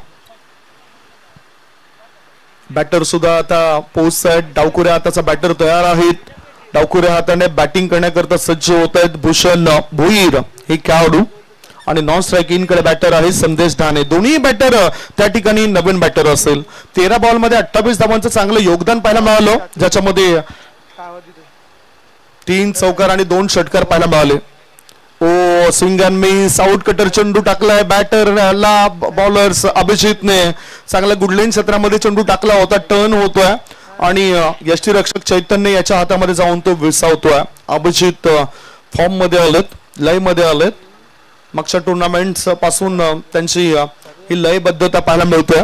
बॅटर सुद्धा आता पोहोचतायत. डावखुऱ्या हाताचा बॅटर तयार आहेत. डावखुऱ्या हाताने बॅटिंग करण्याकरता सज्ज होत आहेत भूषण भोईर हे खेळाडू. आणि नॉन स्ट्राईक इन कडे बॅटर आहे संदेश ढाणे. दोन्ही बॅटर त्या ठिकाणी नवीन बॅटर असेल. 13 बॉल मध्ये 28 धावांचं चांगलं योगदान पाहायला मिळालं, ज्याच्यामध्ये 3 चौकार आणि 2 षटकार पाहायला मिळाले. Oh swing and miss. Out cutter चेंडू टाकलाय बॅटरला. बॉलर्स अभिजितने चांगल्या गुडलेन क्षेत्रामध्ये चेंडू टाकला होता. टर्न होतोय आणि यष्टीरक्षक चैतन्य याच्या हातामध्ये जाऊन तो विसावतोय. अभिजित फॉर्म मध्ये आलेत. लय मध्ये आलेत. मागच्या टुर्नामेंट पासून त्यांची ही लयबद्धता पाहायला मिळते.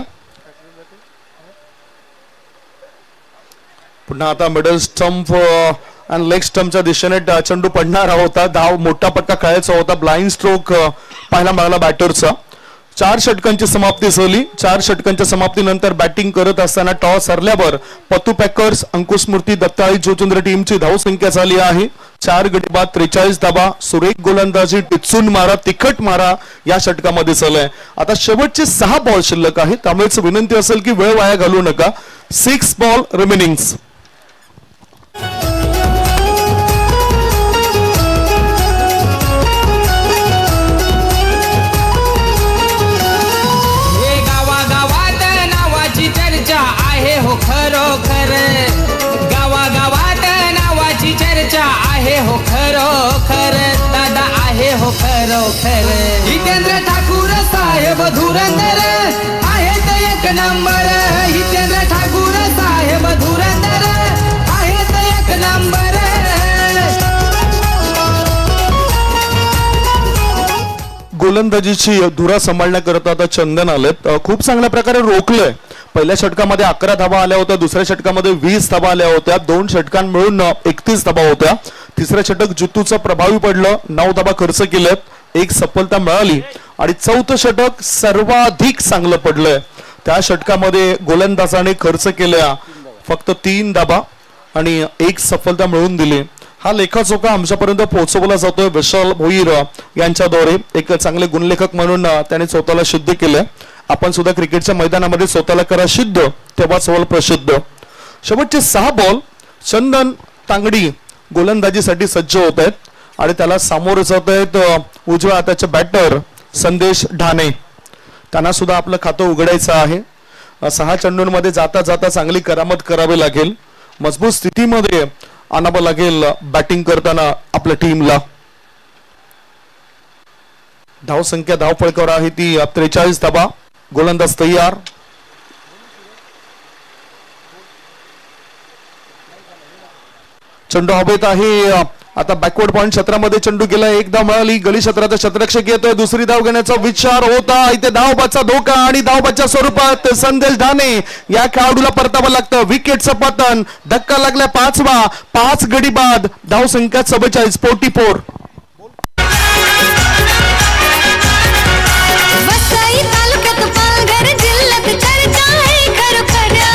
पुन्हा आता मिडल स्टंप आणि लेग स्टंपच्या दिशेने चेंडू पडणार होता. धाव मोठा पट्टा खेळायचा होता. ब्लाइंड स्ट्रोक पाहायला मिळाला बॅटरचा. 4 षटकांची समाप्ती झाली. 4 षटकांच्या समाप्तीनंतर बॅटिंग करत असताना टॉस हरल्यावर पत्तू पॅकर्स अंकुशमूर्ती दत्ताळी जुचंद्र टीमची धावसंख्या झाली आहे 4 गडी बाद 43 धावा. सुरेख गोलंदाजी, टिचून मारा, तिखट मारा या षटकामध्ये झालाय. आता शेवटचे 6 बॉल शिल्लक आहेत. त्यामुळेच विनंती असेल की वेळ वाया घालवू नका. 6 बॉल रिमेनिंग. खरोखर गावागावात नावाची चर्चा आहे हो. खरोखर दादा आहे हो. खरोखर हितेंद्र ठाकूर साहेब धुरंधर आहेत 1 नंबर. हितेंद्र ठाकूर साहेब धुरंधर आहेत 1 नंबर. गोलंदाजीची धुरा सांभाळण्याकरता आता चंदन आलेत. खूप चांगल्या प्रकारे रोखलंय, पहिल्या षटकामध्ये 11 धाबा आल्या होत्या, दुसऱ्या षटकामध्ये 20 धाबा आल्या होत्या, 2 षटकां मिळून 31 धाबा होत्या. तिसरं षटक जितूचं प्रभावी पडलं, 9 धाबा खर्च केलेत, 1 सफलता मिळाली आणि चौथं षटक सर्वाधिक चांगलं पडलंय. त्या षटकामध्ये गोलंदाजाने खर्च केल्या फक्त 3 धाबा आणि 1 सफलता मिळवून दिली. हा लेखाजोखा आमच्यापर्यंत पोहोचवला जातोय विशाल भोईर यांच्याद्वारे. एक चांगले गुणलेखक म्हणून त्यांनी स्वतःला सिद्ध केलंय. आपण सुद्धा क्रिकेटच्या मैदानामध्ये स्वतःला करा सिद्ध, तेव्हाच होल प्रसिद्ध. शेवटचे 6 बॉल चंदन तांगडी गोलंदाजीसाठी सज्ज होत आहेत आणि त्याला सामोरे जात आहेत उजव्या हाताचे बॅटर संदेश ढाणे. त्यांना सुद्धा आपलं खातं उघडायचं आहे. 6 चेंडूंमध्ये जाता जाता चांगली करामत करावी लागेल, मजबूत स्थितीमध्ये आणावं लागेल बॅटिंग करताना आपल्या टीमला. धावसंख्या धावफळकावर आहे ती 43 धाबा. गोलंदाज तयार. चेंडू हवेत आहे. आता बॅकवर्ड पॉइंट क्षेत्रामध्ये चेंडू गेला, 1 धाव मिळाली. गली क्षेत्राचा क्षेत्ररक्षक येतोय, दुसरी धाव घेण्याचा विचार होता. इथे धावबाचा धोका आणि धावबाच्या स्वरूपात संदेश ढाणे या खेळाडूला परतावं लागतं. विकेटचं पतन, धक्का लागला 5वा. 5 गडी बाद. धावसंख्या 44 44. वसई तालुक्यात पालघर जिल्ह्यात चर्चा आहे खरोखऱ्या.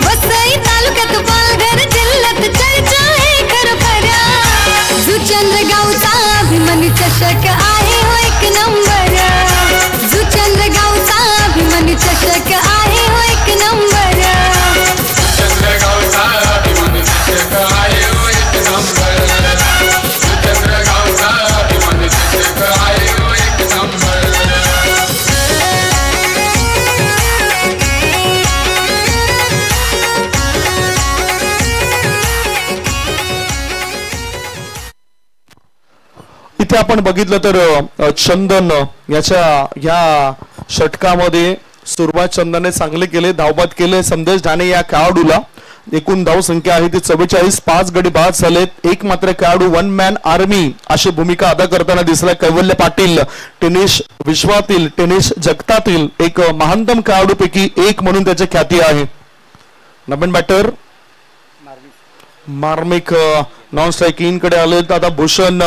वसई तालुक्यात पालघर जिल्ह्यात चर्चा आहे खरोखऱ्या. जुचंद्र गावचा अभिमानी चषक आहे हो 1 नंबर. जुचंद्र गावचा अभिमानी चषक आहे हो 1 नंबर. जुचंद्र गावचा अभिमानी चषक आहे हो 1 नंबर. जुचंद्र गावचा अभिमानी चषक आहे हो 1 नंबर. इथे आपण बघितलं तर चंदन याच्या या षटकामध्ये सुरुवात चंदनने चांगले केले, धावबाद केले संदेश ढाणे या खेळाडूला. एकूण धाव संख्या आहे ती 44. 5 गडी बाद झालेत. एक मात्र खेळाडू 1 मॅन आर्मी अशी भूमिका अदा करताना दिसला. कैवल्य पाटील टेनिस विश्वातील, टेनिस जगतातील एक महानतम खेळाडूपैकी एक म्हणून त्याची ख्याती आहे. नवीन बॅटर मार्मिक नॉन स्ट्रायकिंग कडे आले. आता भूषण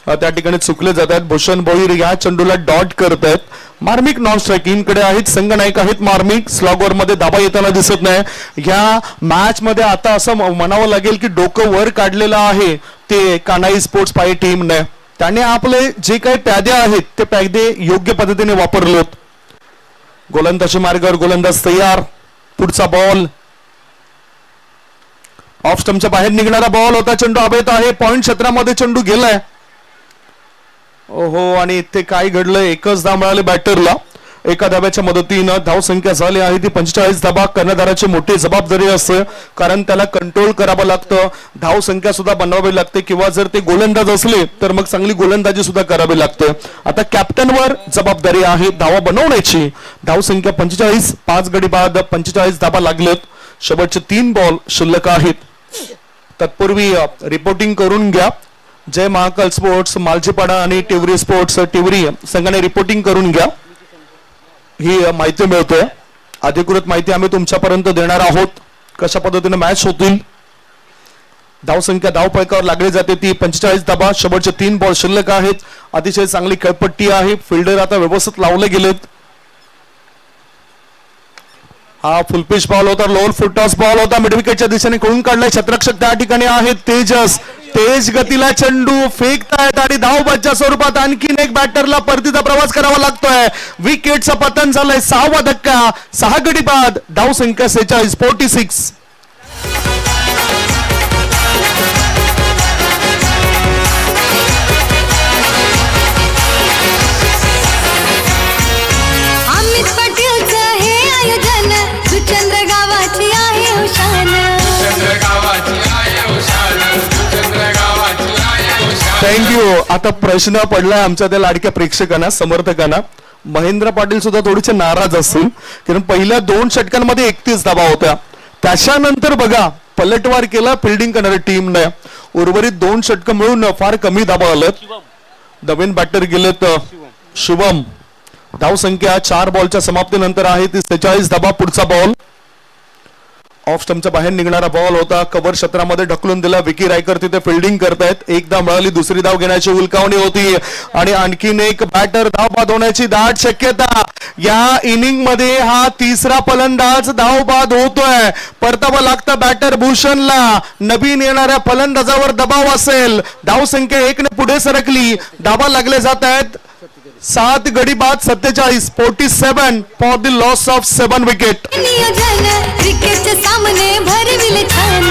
त्या ठिकाणी चुकले जातात. भूषण भोईर या चेंडूला डॉट करत आहेत. मार्मिक नॉन स्ट्रायकिंग कडे आहेत. संघनायक आहेत मार्मिक. स्लॉगवर मध्ये धाबा येताना दिसत नाही. या मॅच मध्ये आता असं म्हणावं लागेल की डोकं वर काढलेलं आहे ते कानाई स्पोर्ट्स पाय टीमने. त्याने आपले जे काही प्यादे आहेत ते प्यादे योग्य पद्धतीने वापरलेत. गोलंदाजी मार्गावर गोलंदाज तयार. पुढचा बॉल ऑफ स्टंपच्या बाहेर निघणारा बॉल होता. चेंडू हवेत आहे. पॉइंट क्षेत्रामध्ये चेंडू गेलाय. ओहो, आणि इथे काय घडलंय? 1च धाव मिळाली बॅटरला. 1 धाब्याच्या मदतीनं धाव संख्या झाली आहे ती 45 धाबा. कर्णधाराची मोठी जबाबदारी असते, कारण त्याला कंट्रोल करावं लागतं, धाव संख्या सुद्धा बनवावी लागते, किंवा जर ते गोलंदाज असले तर मग चांगली गोलंदाजी सुद्धा करावी लागते. आता कॅप्टनवर जबाबदारी आहे धावा बनवण्याची. धाव संख्या 45. 5 गडी बाद. 45 धाबा लागलेत. शेवटचे 3 बॉल शिल्लक आहेत. तत्पूर्वी रिपोर्टिंग करून घ्या. जय महाकाल स्पोर्ट्स मालजीपाडा आणि टिवरी स्पोर्ट्स टिवरी संघाने रिपोर्टिंग करून घ्या. ही माहिती मिळते. अधिकृत माहिती आम्ही तुमच्यापर्यंत देणार आहोत. कशा पद्धतीने मॅच होतील. धावसंख्या धावफळकावर लागली जाते ती 45 धाबा. शेवटचे 3 बॉल शिल्लक आहेत. अतिशय चांगली खेळपट्टी आहे. फिल्डर आता व्यवस्थित लावले गेलेत. हा फुलपिच बॉल होता. लोअर फुट टॉस बॉल होता. मिडविकेटच्या दिशेने खेळून काढलाय. क्षेत्ररक्षक त्या ठिकाणी आहेत. तेजस तेज गतीला चेंडू फेकतायत आणि धावबादच्या स्वरूपात आणखीन एक बॅटरला परतीचा प्रवास करावा लागतोय. विकेटचं पतन झालंय. 6वा धक्का. 6 गडी बाद. धाव संख्या 46 46. थँक्यू. आता प्रश्न पडलाय आमच्या त्या लाडक्या प्रेक्षकांना, समर्थकांना. महेंद्र पाटील सुद्धा थोडेसे नाराज असतील, कारण पहिल्या 2 षटकांमध्ये 31 धाबा होत्या. त्याच्यानंतर बघा पलटवार केला फिल्डिंग करणाऱ्या टीमने. उर्वरित 2 षटकं मिळून फार कमी धाबा आलेत. नवीन बॅटर गेलेत शिवम. धाव संख्या 4 बॉलच्या समाप्तीनंतर आहे ती 46 धावा. पुढचा बॉल ऑफ स्टंपच्या बाहेर निघणारा बॉल होता. कव्हर क्षेत्रामध्ये ढकलून दिला. विकी रायकर तिथे फिल्डिंग करतायत. एकदा मिळाली दुसरी धाव घेण्याची उलकावणी होती आणि आणखीन एक बॅटर धाव बाद होण्याची दाट शक्यता. या इनिंग मध्ये हा तिसरा फलंदाज धाव बाद होतोय. परतावा लागतं बॅटर भूषणला. नवीन येणाऱ्या फलंदाजावर दबाव असेल. धाव संख्या 1 ने पुढे सरकली. धावा लागले जात आहेत. 7 गडी बाद 47 47 for the loss of 7 wicket. क्रिकेटच्या सामने भरविले छान.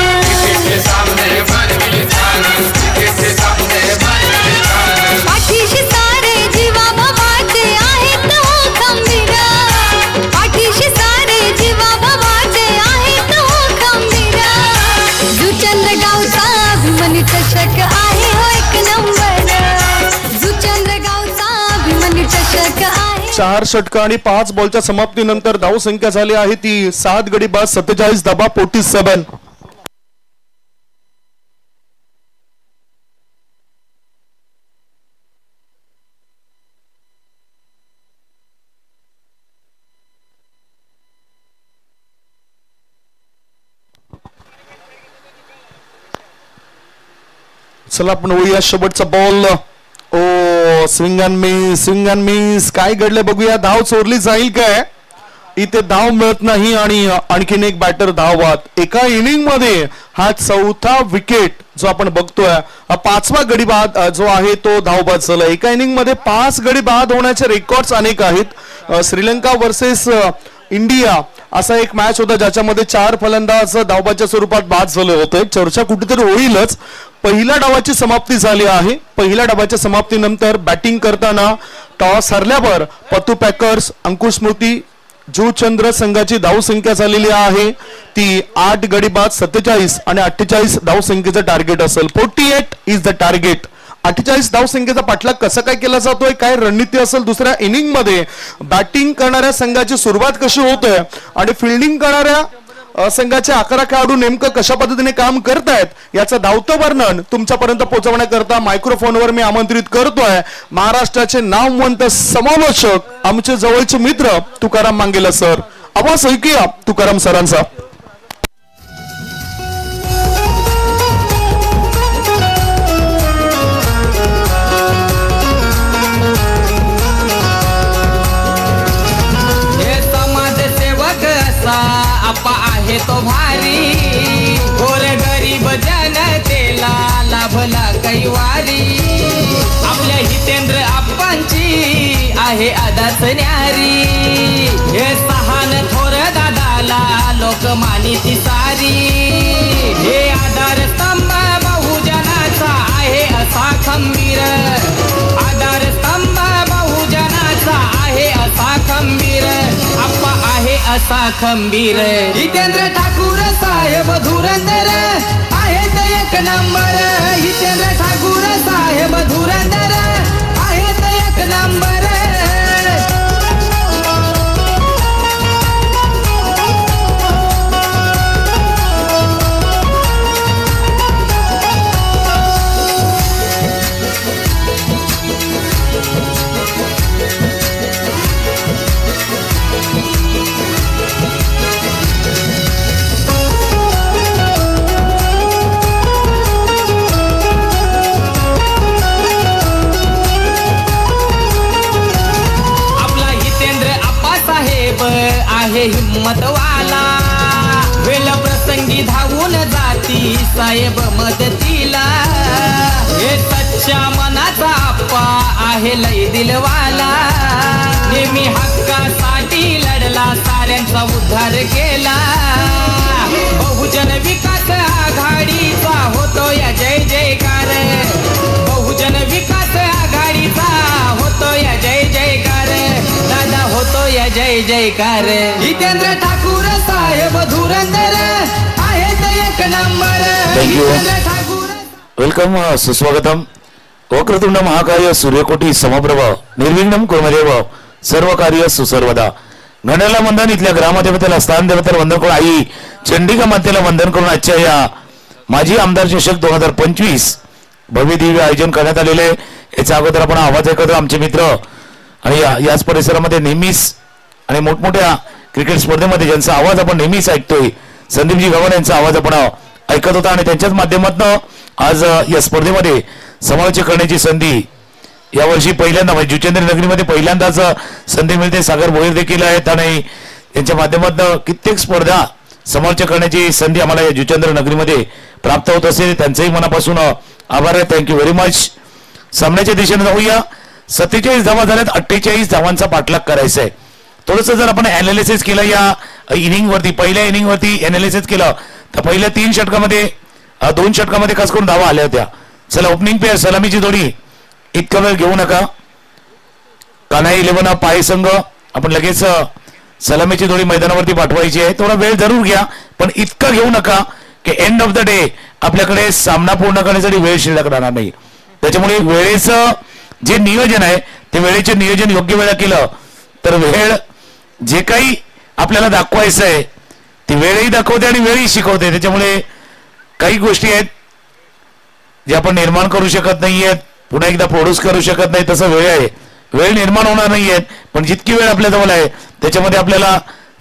पाठीशी सारे जीवा बाबाचे आहेत हो खंबीर. पाठीशी सारे जीवा बाबाचे आहेत हो खंबीर. जुचंद्र गावचा अभिमानी चषक आहे हो 1 नंबर. जुचंद्र गावचा अभिमानी चषक आहे. 4 षटक आणि 5 बॉलच्या समाप्तीनंतर धाव संख्या झाली आहे ती 7 गडी बाद 47 धावा 47. चला आपण होऊया शेवटचा ball. Oh swing and miss काय घडले बघूया. धाव चोरली जाईल काय. इथे धाव मिळत नाही आणि आणखीन एक बॅटर धाव बाद. एका इनिंग मध्ये हा 4था विकेट जो आपण बघतोय. हा 5वा गडी बाद जो आहे तो धाव बाद झाला. एका इनिंग मध्ये 5 गडी बाद होण्याचे रेकॉर्ड्स अनेक आहेत. श्रीलंका वर्सेस इंडिया असा एक मॅच होता ज्याच्यामध्ये 4 फलंदाज धावबादच्या स्वरूपात बाद झाले होते. चर्चा कुठेतरी होईलच. पहिल्या डावाची समाप्ती झाली आहे. पहिल्या डावाच्या समाप्तीनंतर बॅटिंग करताना टॉस हरल्यावर पत्तू पॅकर्स अंकुश स्मृती जुचंद्र संघाची धाव संख्या झालेली आहे ती 8 गडी बाद 47 आणि 48 धाव संख्येचं टार्गेट असेल. 48 इज द टार्गेट. 48 धाव संख्येचा पाठलाग कसा काय केला जातोय. काय रणनीती असेल. दुसऱ्या इनिंग मध्ये बॅटिंग करणाऱ्या संघाची सुरुवात कशी होते आणि फिल्डिंग करणाऱ्या संघाचे 11 खेळाडू नेमकं कशा पद्धतीने काम करतायत याचं धावतं वर्णन तुमच्यापर्यंत पोहोचवण्याकरता मायक्रोफोनवर मी आमंत्रित करतोय महाराष्ट्राचे नामवंत समालोचक आमचे जवळचे मित्र तुकाराम मांगेला सर. आवाज ऐकूया तुकाराम सरांचा. आहे तो भारी गोर गरीब जनतेला लाभला कैवारी. आपल्या हितेंद्र आप्पांची आहे आदाच न्यारी. हे सहान थोर दादाला लोकमानिती सारी. हे आधार स्तंभ बहुजनाचा आहे असा खंबीर. आधार स्तंभ बहुजनाचा आहे असा खंबीर. आप्पा आहे असा खंबीर. हितेंद्र ठाकूर साहेब धुरंधर आहेत 1 नंबर. हितेंद्र ठाकूर साहेब धुरंधर आहेत 1 नंबर. आहे हिम्मतवाला. वेळ प्रसंगी धावून जाती साहेब मदतीला. हे सच्च्या मनाचा आप्पा आहे लय दिलवाला. नेहमी हक्कासाठी लढला साऱ्यांचा उद्धार केला. बहुजन विकास आघाडीचा होतो या जय जयकार. बहुजन विकास आघाडीचा होतो या जय जयकार. दादा होतो या जय जयकार. हितेंद्र ठाकूर साहेब धुरंधर आहेत 1 नंबर. हितेंद्र ठाकूर. वेलकम सुस्वागतम. वक्रतुंड महाकाय सूर्यकोटी समप्रभ निर्विघ्नं कुर्मदेव सर्व कार्य सुसर्वदा. घण्याला वंदन. इथल्या ग्रामदेवतेला स्थान देवतेला वंदन करून आई चंडिका मातेला वंदन करून आजच्या या माजी आमदार चषक 2025 भव्य दिव्य आयोजन करण्यात आलेले. याच्या अगोदर आपण आवाज ऐकतो आमचे मित्र आणि याच परिसरामध्ये नेहमीच आणि मोठमोठ्या क्रिकेट स्पर्धेमध्ये ज्यांचा आवाज आपण नेहमीच ऐकतोय, संदीपजी गव्हाणे यांचा आवाज आपण ऐकत होता आणि त्यांच्याच माध्यमातून आज या स्पर्धेमध्ये समालोचक करण्याची संधी यावर्षी पहिल्यांदा म्हणजे जुचेंद्र नगरीमध्ये पहिल्यांदाच संधी मिळते. सागर भोईर देखील आहेत आणि त्यांच्या माध्यमातून कित्येक स्पर्धा समालोचक करण्याची संधी आम्हाला या जुचेंद्र नगरीमध्ये प्राप्त होत असेल. त्यांचंही मनापासून आभार आहे. Thank you very much. सामन्याच्या दिशेने जाऊया. 47 धावा झाल्यात, 48 धावांचा पाठलाग करायचा आहे. थोडंसं जर आपण अनालिसिस केलं या इनिंगवरती, पहिल्या इनिंगवरती अनालिसिस केलं तर पहिल्या 3 षटकामध्ये 2 षटकामध्ये खास करून धावा आल्या होत्या. चला ओपनिंग पेअर सलामीची जोडी इतका वेळ घेऊ नका. कान्हाई 11 पाय संघ आपण लगेच सलामीची जोडी मैदानावरती पाठवायची आहे. थोडा वेळ जरूर घ्या पण इतका घेऊ नका की एंड ऑफ द डे आपल्याकडे सामना पूर्ण करण्यासाठी वेळ शिल्लक राहणार नाही. त्याच्यामुळे वेळेचं जे नियोजन आहे ते वेळेचे नियोजन योग्य वेळा केलं तर वेळ जे काही आपल्याला दाखवायचं आहे ती वेळही दाखवते आणि वेळही शिकवते. त्याच्यामुळे काही गोष्टी आहेत जे आपण निर्माण करू शकत नाहीयेत, पुन्हा एकदा प्रोड्यूस करू शकत नाही. तसं वेळ आहे, वेळ निर्माण होणार नाहीयेत पण जितकी वेळ आपल्या जवळ आहे त्याच्यामध्ये आपल्याला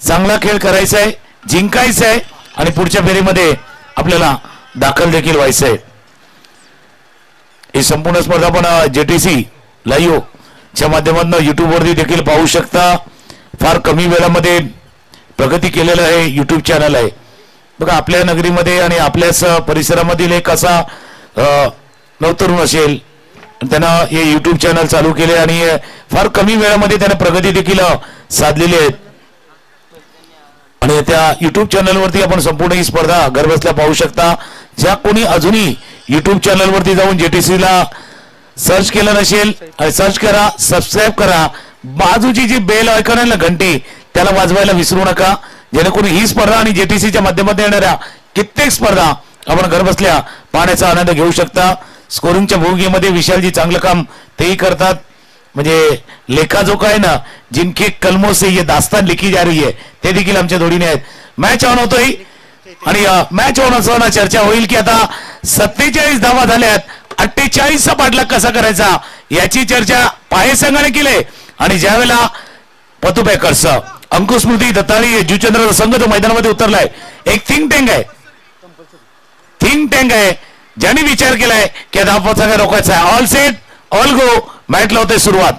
चांगला खेळ करायचा आहे, जिंकायचं आहे आणि पुढच्या फेरीमध्ये आपल्याला दाखल देखील व्हायचं आहे. ही संपूर्ण स्पर्धा आपण JTC लाईव्ह च्या माध्यमातून युट्यूबवरती देखील पाहू शकता. फार कमी वेळामध्ये प्रगती केलेलं आहे युट्यूब चॅनल आहे बघा. आपल्या नगरीमध्ये आणि आपल्याच परिसरामधील एक असा नवतरुण असेल त्यानं हे युट्यूब चॅनल चालू केले आणि फार कमी वेळामध्ये त्याने प्रगती देखील साधलेली आहे आणि त्या युट्यूब चॅनलवरती आपण संपूर्ण ही स्पर्धा घरबसल्या पाहू शकता. ज्या कोणी अजूनही युट्यूब चॅनलवरती जाऊन JTCला सर्च केलं नसेल आणि सर्च करा, सबस्क्राईब करा, बाजूची जी बेल आयकॉन आहे ना घंटी त्याला वाजवायला विसरू नका जेणेकरून ही स्पर्धा आणि JTCच्या माध्यमातून येणाऱ्या कित्येक स्पर्धा आपण घरबसल्या पाहण्याचा आनंद घेऊ शकता. स्कोरिंगच्या भूमिकेमध्ये विशालजी चांगलं काम तेही करतात. म्हणजे लेखाजोखा आहे ना, जिनके कलमों से ये दास्तान लिखी जा रही है ते देखील आमच्या जोडीने आहेत. मॅच ऑन होतोय आणि मॅच ऑन असताना चर्चा होईल की आता 47 धावा झाल्यात, 48चा पाठलाग कसा करायचा याची चर्चा पाहे संघाने केली आणि ज्यावेळेला पतू पॅकर्स अंकुश स्मृती दत्ताळी जुचंद्र संघ तो मैदानामध्ये उतरलाय. एक थिंक टँक आहे ज्यांनी विचार केलाय की धावपथ रोखायचा आहे. All set all go. Match लावते सुरुवात.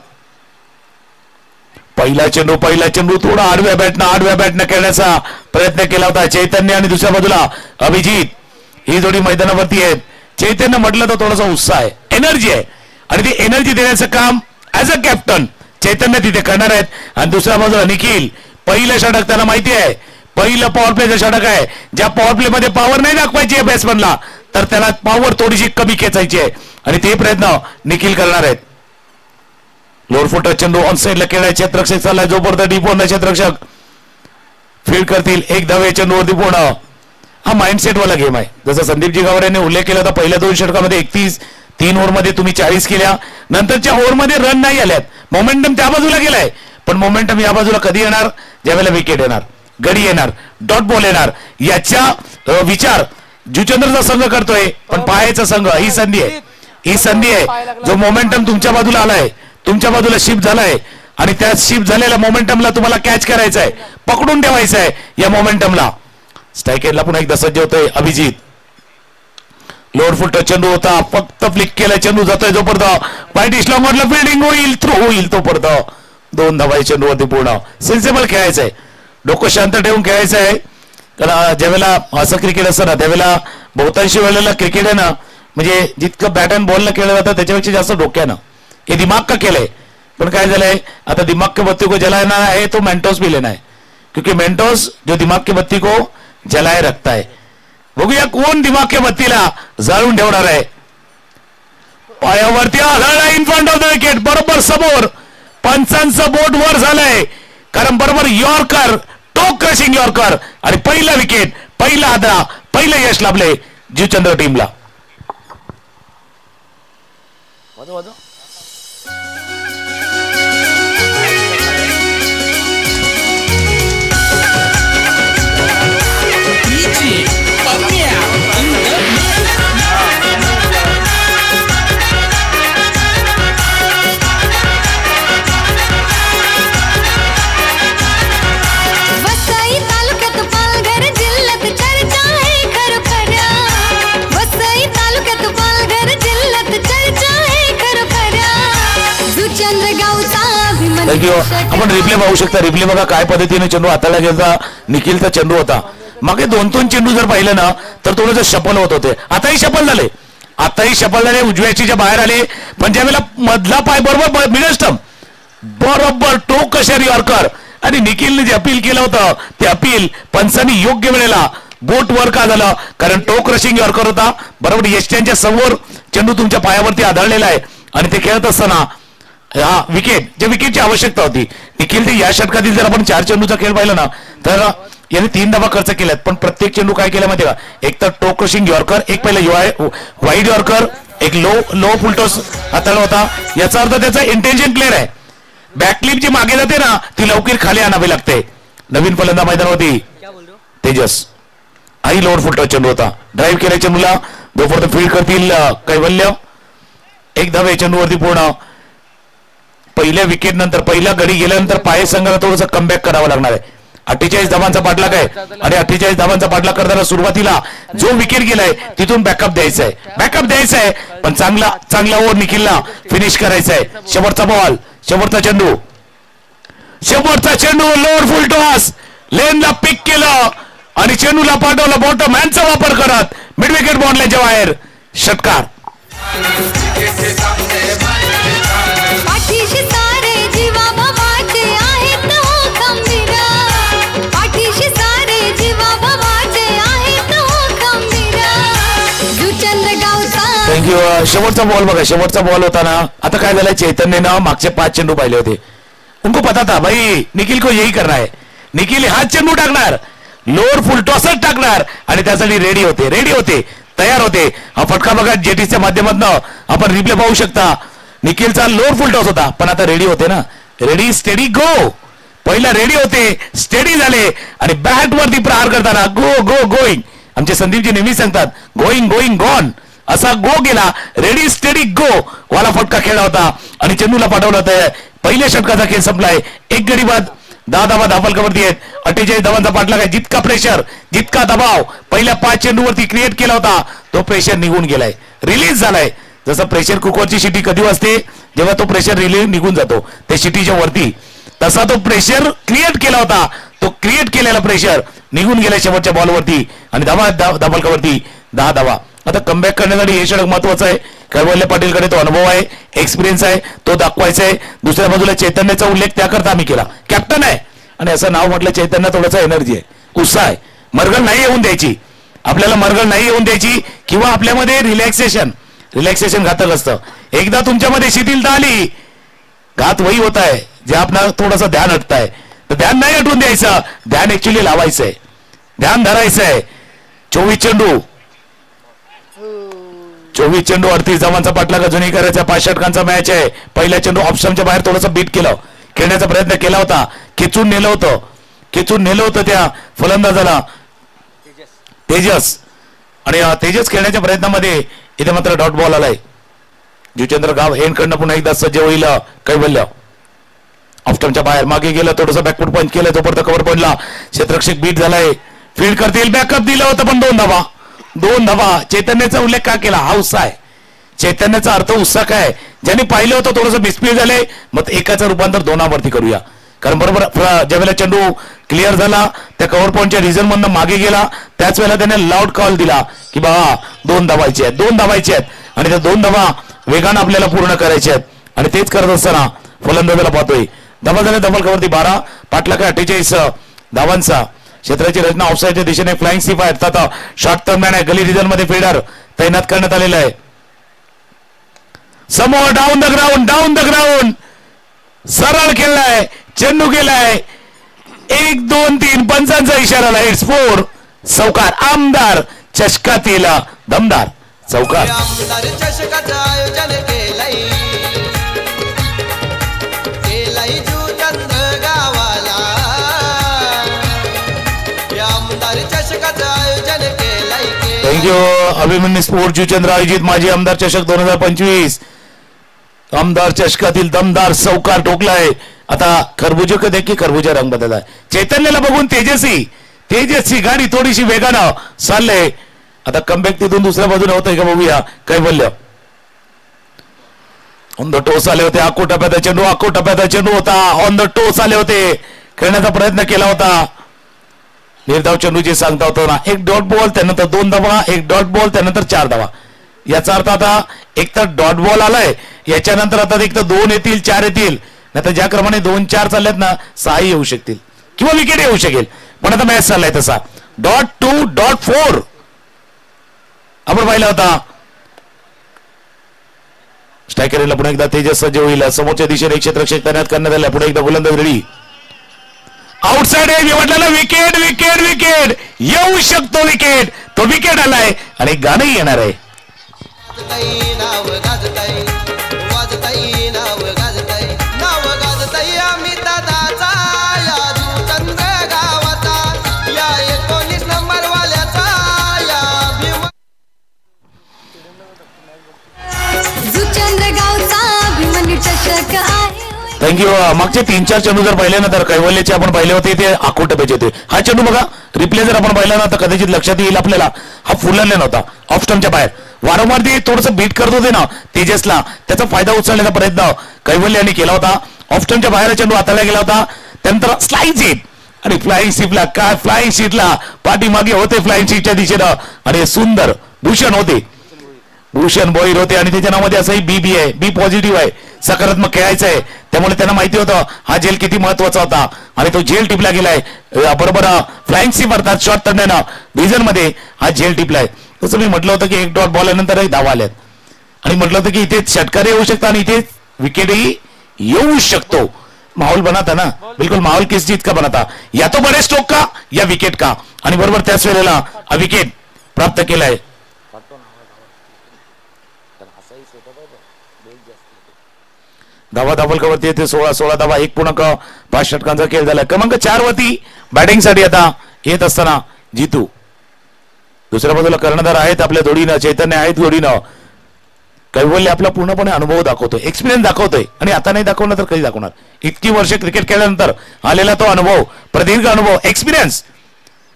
पहिला चेंडू थोडा आडव्या बॅटनं खेळण्याचा प्रयत्न केला होता चैतन्य आणि दुसऱ्या बाजूला अभिजित. ही जोडी मैदानावरती आहेत. चैतन्य म्हटलं तर थोडासा उत्साह आहे, एनर्जी आहे आणि ती एनर्जी देण्याचं काम ऍज अ कॅप्टन चैतन्य तिथे करणार आहेत. आणि दुसऱ्या बाजूला निखिल. पहिलं षटक त्याला माहिती आहे, पहिलं पॉवर प्लेचं षटक आहे. ज्या पॉवर प्ले मध्ये पॉवर नाही दाखवायची आहे बॅट्समनला तर त्याला पॉवर थोडीशी कमी खेचायची आहे आणि ते प्रयत्न निखिल करणार आहेत. लोअर फुट चेंडू ऑन साईडला खेळाय. क्षेत्ररक्षक चाललाय जोपर्यंत डीपोन क्षेत्ररक्षक फील्ड करतील. एक धावे चेंडूवरती पूर्ण. हा माइंडसेट वाला गेम आहे. जसं संदीपजी गावडे यांनी उल्लेख केला होता पहिल्या 2 षटकामध्ये 31, 3 ओव्हरमध्ये तुम्ही 40 केल्या. नंतरच्या ओव्हरमध्ये रन नाही आल्यात. मोमेंटम त्या बाजूला गेलाय पण मोमेंटम या बाजूला कधी येणार ज्यावेळेला विकेट येणार, गडी येणार, डॉट बॉल येणार याचा विचार जुचंद्रचा संघ करतोय. पण पाहायचा संघ ही संधी आहे. जो मोमेंटम तुमच्या बाजूला आलाय, तुमच्या बाजूला शिफ्ट झालाय आणि त्या शिफ्ट झालेल्या मोमेंटमला तुम्हाला कॅच करायचं आहे, पकडून ठेवायचं आहे या मोमेंटमला. स्ट्राईक एंडला पुन्हा एकदा सज्ज होतोय अभिजित. लोअर फुट चेंडू होता, फक्त फ्लिक केला चेंडू जातोय जोपर्यंत वाईट इस्लामला फिल्डिंग होईल, थ्रो होईल तोपर्यंत 2 धावा चेंडूवरती पूर्ण. सेन्सेबल खेळायचं आहे, डोकं शांत ठेवून खेळायचं आहे. कारण ज्यावेळेला असं क्रिकेट असतं ना त्यावेळेला बहुतांशी वेळेला क्रिकेट आहे ना म्हणजे जितकं बॅट अँड बॉलला खेळलं जातं त्याच्यापेक्षा जास्त डोक्यानं. हे दिमाग का केलंय पण काय झालंय आता दिमाग के बत्ती को जलाना है तो मेंटोस भी लेना है क्योंकि मेंटोस जो दिमाग की बत्ती को जलाए रखता है. बघूया कोण दिमाग के बत्तीला जाळून ठेवणार आहे. पायावरती आला in front of the wicket, बरोबर समोर. पंचांचं बोट वर झालंय कारण बरोबर यॉर्कर, टॉप क्रशिंग यॉर्कर आणि पहिला विकेट, पहिला आदरा, पहिलं यश लाभले जुचंद्र टीमला. थँक्यू. आपण रिप्ले पाहू शकता. रिप्ले बघा काय पद्धतीने चेंडू हाताला घ्यायचा. निखिलचा चेंडू होता. मागे 2-2 चेंडू जर पाहिलं ना तर थोडंसं शफल होत होते. आताही शफल झाले. उजव्याच्या बाहेर आले. पण ज्यावेळेला मधला पाय बरोबर मिडल स्टंप बरोबर टोक कशारी यॉर्कर आणि निखिलने जे अपील केलं होतं ते अपील पंचांनी योग्य वेळेला बोट वर का झालं कारण टोक रशिंग यॉर्कर होता. बरोबर यष्ट्यांच्या समोर चेंडू तुमच्या पायावरती आदळलेला आहे आणि ते खेळत असताना हा विकेट जे विकेटची आवश्यकता होती. निखिल ते या षटकातील जर आपण 4 चेंडूचा खेळ पाहिला ना तर याने 3 धावा खर्च केल्यात. पण प्रत्येक चेंडू काय केला माहिती का एक तर टोक रशिंग यॉर्कर एक पहिला वाईड यॉर्कर एक लो फुलटॉस हाताळला होता. याचा अर्थ त्याचा इंटेन्शन क्लिअर आहे. बॅकलिप जी मागे जाते ना ती लवकर खाली आणावी लागते. नवीन फलंदाज मैदानावरती तेजस आई लोअर फुलटॉस चेंडू होता. ड्राईव्ह केल्या चेंडूला दोपर फील्ड करतील कैवल्य. एक धावे चेंडूवरती पूर्ण. पहिल्या विकेट नंतर पहिल्या गडी गेल्यानंतर पाय संघाला थोडंसं कमबॅक करावं लागणार आहे. 48 धावांचा पाठलाग आहे आणि 48 धावांचा पाठलाग करताना सुरुवातीला जो विकेट गेलाय तिथून बॅकअप द्यायचा आहे. पण चांगला ओव्हर निखिलला फिनिश करायचा आहे. शेवटचा बॉल शेवटचा चेंडू लोअर फुल टॉस लेनला पिक केलं आणि चेंडूला पाठवलं बॉटम हँडचा वापर करत मिड विकेट बॉन्डच्या बाहेर. षटकार. पाठीशी सारे जीवा बाबाचे आहेत हो खंबीरा. पाठीशी सारे जीवा बाबाचे आहेत हो खंबीरा. जुचंद्र गावचा. थँक्यू. शेवटचा बॉल बघा. शेवटचा बॉल होता ना आता काय झालं चैतन्यनं मागचे 5 चेंडू पाहिले होते. उनको पता था भाई निखिल को यही करना है. निखिल हात चेंडू टाकणार लोअर फुल टॉसच टाकणार आणि त्यासाठी रेडी होते तयार होते. हा फटका बघा जेटीच्या माध्यमातून आपण रिप्ले पाहू शकता. निखिलचा लोअर फुल टॉस होता पण आता रेडी होते ना. रेडी स्टेडी गो. पहिला रेडी होते स्टेडी झाले आणि बॅट वरती प्रहार करताना गोईंग. आमचे संदीपजी नेहमी सांगतात गोईंग गॉन असा गो गेला. रेडी स्टेडी गो वाला फटका खेळला होता आणि चेंडूला पाठवलं होतं. पहिल्या षटकाचा खेळ संपलाय. एक गडी बाद 10 धावा धावफलकावरती आहेत. 48 धावांचा पाठलाग आहे. जितका प्रेशर जितका दबाव पहिल्या 5 चेंडूवरती क्रिएट केला होता तो प्रेशर निघून गेलाय रिलीज झालाय. जसं प्रेशर कुकरची शिटी कधी वाजते जेव्हा तो प्रेशर रिलीज निघून जातो त्या शिटीच्या वरती तसा तो प्रेशर क्रिएट केला होता. तो क्रिएट केलेला प्रेशर निघून गेला शेवटच्या बॉलवरती आणि धावफलकावरती 10 धावा. आता कमबॅक करण्यासाठी हे षटक महत्वाचं आहे. कैवल्य पाटीलकडे तो अनुभव आहे एक्सपिरियन्स आहे तो दाखवायचा आहे. दुसऱ्या बाजूला चैतन्याचा उल्लेख त्याकरता आम्ही केला. कॅप्टन आहे आणि असं नाव म्हटलं चैतन्य थोडासा एनर्जी आहे उत्साह आहे. मरगळ नाही येऊन द्यायची आपल्याला मरगळ नाही येऊन द्यायची किंवा आपल्यामध्ये रिलॅक्सेशन घातक असतं. एकदा तुमच्यामध्ये शिथिलता आली घात वही होत आहे जे आपल्याला थोडंसं ध्यान हटत आहे तर ध्यान नाही हटवून द्यायचं. ध्यान ऍक्च्युली लावायचं आहे ध्यान धरायचं आहे. 24 चेंडू 38 धावांचा पाठलाग अजूनही करायचा. 5 षटकांचा मॅच आहे. पहिला चेंडू ऑप्शनच्या बाहेर थोडंसं बीट केलं खेळण्याचा प्रयत्न केला होता. खेचून नेलं होतं त्या फलंदाजाला तेजस आणि तेजस खेळण्याच्या प्रयत्नामध्ये इथे मात्र डॉट बॉल आलाय. जुचंद्र गाव हेंडकडनं पुन्हा एकदा सज्ज होईल. कैवल्य ऑप्शनच्या बाहेर मागे गेलं थोडंसं बॅकफूट पंच केलं तोपर्यंत कव्हर पॉइंटला क्षेत्ररक्षक बीट झालाय. फील्ड करतील बॅकअप दिलं होतं पण 2 धावा. चैतन्याचा उल्लेख का केला हा उत्साह आहे. चैतन्याचा अर्थ उत्साह काय ज्यांनी पाहिलं होतं थोडंसं मिसफील्ड झालंय मग एकाचं रूपांतर 2 करूया. कारण बरोबर ज्यावेळेला चेंडू क्लिअर झाला त्या कव्हर पॉइंटच्या रिझन मधनं मागे गेला त्याच वेळेला त्याने लाऊड कॉल दिला की बाबा 2 धावायचे आहेत आणि त्या 2 धावा वेगानं आपल्याला पूर्ण करायच्या आहेत. आणि तेच करत असताना फलंदाजाला पाहतोय धावा झाल्या धावफलकावरती 12 पाठलाग 48 धावांचा. क्षेत्राची रचना ऑफसाईडच्या दिशेने फ्लाइंग स्टिफ आहे. अर्थात शॉर्ट टर्ममॅन आहे. गली रिजन मध्ये फिल्डर तैनात करण्यात आलेला आहे. समोर डाऊन द ग्राउंड सरळ खेळलाय चेंडू गेलाय 1 2 3 पंचांचा इशारा आला. इट्स 4 चौकार. आमदार चषकातील दमदार चौकार. आमदार चषकाचं आयोजन केलंय जुचंद्र गावाला. आमदार चषकाचं आयोजन केलंय. थँक्यू. अभिमन्यू स्पोर्ट जुचंद्र आयोजित माजी आमदार चषक 2025 आमदार चषकातील दमदार चौकार ठोकलाय. आता खरबुजे को देखील खरबुजा रंग बदललाय. चैतन्याला बघून तेजस्वी गाडी थोडीशी वेगानं चाललंय. आता कमबॅक तिथून दुसऱ्या बाजूने होतंय का बघूया. कैवल्य ऑन द टोस आले होते. आखो टप्प्याचा चेंडू होता. ऑन द टोस आले होते. खेळण्याचा प्रयत्न केला होता. निर्धाव चेंडूची सांगता होतो ना. एक डॉट बॉल त्यानंतर 2 धावा, एक डॉट बॉल त्यानंतर 4 धावा. याचा अर्थ आता एक तर डॉट बॉल आलाय, याच्यानंतर आता एक तर 2 येतील 4 येतील, नाही तर ज्या क्रमाने 2-4 चालल्यात ना 6 येऊ शकतील किंवा विकेट येऊ शकेल. पण आता मॅच चाललाय तसा .2.4 आपण पाहिला होता. स्ट्रायकरला पुन्हा एकदा तेजस सज्ज होईल. समोरच्या दिशेने क्षेत्ररक्षक तैनात करण्यात आला. पुढे एकदा गोलंदाज रेडी. आउटसाइड आहे निवडलेला. विकेट विकेट विकेट येऊ शकतो. विकेट तो विकेट आलाय आणि गाणंही येणार आहे. नाव गाजताई वाजताई नाव गाजताई नाव गाजताई आम्ही दादाचा या जुचंद्र गावाचा या 19 नंबर वाल्याचा या जुचंद्र गावचा अभिमन्यू चषक आहे. थँक्यू. मागचे 3-4 चेंडू जर पाहिले ना तर कैवल्याचे आपण पाहिले होते ते आखो टप्प्याचे होते. हा चेंडू बघा रिप्ले जर आपण पाहिला ना तर कदाचित लक्षात येईल आपल्याला हा फुलरला नव्हता. ऑफ स्टंपच्या बाहेर वारंवार ते थोडस बीट करत होते ना तेजसला, त्याचा फायदा उचलण्याचा प्रयत्न कैवल्य यांनी केला होता. ऑफ स्टंपच्या बाहेर चेंडू हाताळला गेला होता. त्यानंतर स्लाइड सीट आणि फ्लाइंग सीटला काय फ्लाइंग सीटला पाठीमागे होते फ्लाइंग सीटच्या दिशेनं आणि सुंदर भूषण होते. भूषण भोईर होते आणि त्याच्या नावामध्ये असंही बी आहे. बी पॉझिटिव्ह आहे. सकारात्मक खेळायचं आहे. त्यामुळे त्यांना माहिती होतं हा झेल किती महत्वाचा होता आणि तो झेल टिपला गेलाय. बरोबर फ्लाइंग सीप अर्थात शॉर्ट तंडानं डिझन मध्ये हा झेल टिपलाय. तसं मी म्हटलं होतं की एक डॉट बॉल नंतर धावा आल्यात आणि म्हटलं होतं की इथे षटकार येऊ शकतात आणि इथे विकेटही येऊ शकतो. माहौल बनाता ना, बिलकुल माहौल किस जीत का बनाता, या तो बड़े स्ट्रोक का या विकेट का. आणि बरोबर त्याच वेळेला हा विकेट प्राप्त केलाय. धावा धावलकावरती येते 16 धावा. 1.5 षटकांचा खेळ झाला. क्रमांक 4 वरती बॅटिंगसाठी आता येत असताना जितू. दुसऱ्या बाजूला कर्णधार आहेत आपल्या जोडीनं, चैतन्य आहेत जोडीनं. कैवल्य आपला पूर्णपणे अनुभव दाखवतोय, एक्सपिरियन्स दाखवतोय आणि आता नाही दाखवणार तर कधी दाखवणार. इतकी वर्ष क्रिकेट खेळल्यानंतर आलेला तो अनुभव, प्रदीर्घ अनुभव, एक्सपिरियन्स.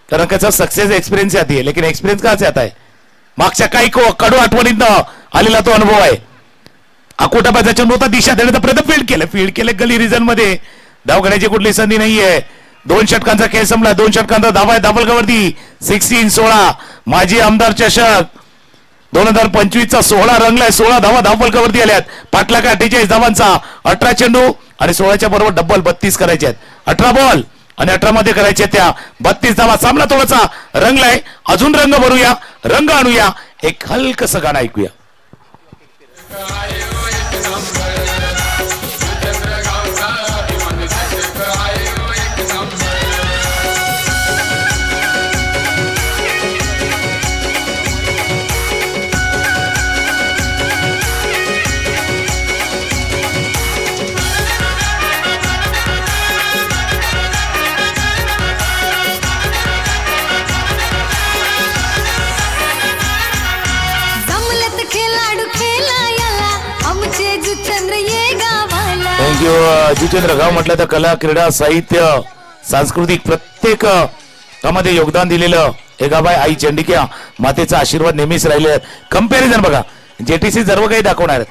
कारण त्याचा सक्सेस एक्सपिरियन्स आती है, लेकिन एक्सपिरियन्स कहां से आता है? मागच्या काही कडू आठवणीतनं आलेला तो अनुभव आहे. आकोटाबाचा चेंडू होता, दिशा देण्याचा प्रयत्न फील्ड केलं गली रिजन मध्ये. धाव घेण्याची कुठली संधी नाहीये. 2 षटकांचा खेळ संपला. 2 षटकांचा धावा आहे दाभोलकरवरती. 16 माजी आमदार चषक 2025चा 16 रंगलाय. 16 धावा दाभोलकरवरती आल्यात. पाटला का 48 धावांचा. 18 चेंडू आणि 16च्या बरोबर डब्बल 32 करायचे आहेत. 18 बॉल आणि 18 मध्ये करायचे त्या 32 धावा. सामना थोडासा रंगलाय. अजून रंग भरूया, रंग आणूया. एक हलकसं गाणं ऐकूया. थँक्यू. जितेंद्र गाव म्हटलं तर कला, क्रीडा, साहित्य, सांस्कृतिक प्रत्येक कामामध्ये योगदान दिलेलं हे गाव आहे. आई चंडिका मातेचा आशीर्वाद नेहमीच राहिले. कंपॅरिझन बघा, जेटीसी सर्व काही दाखवणार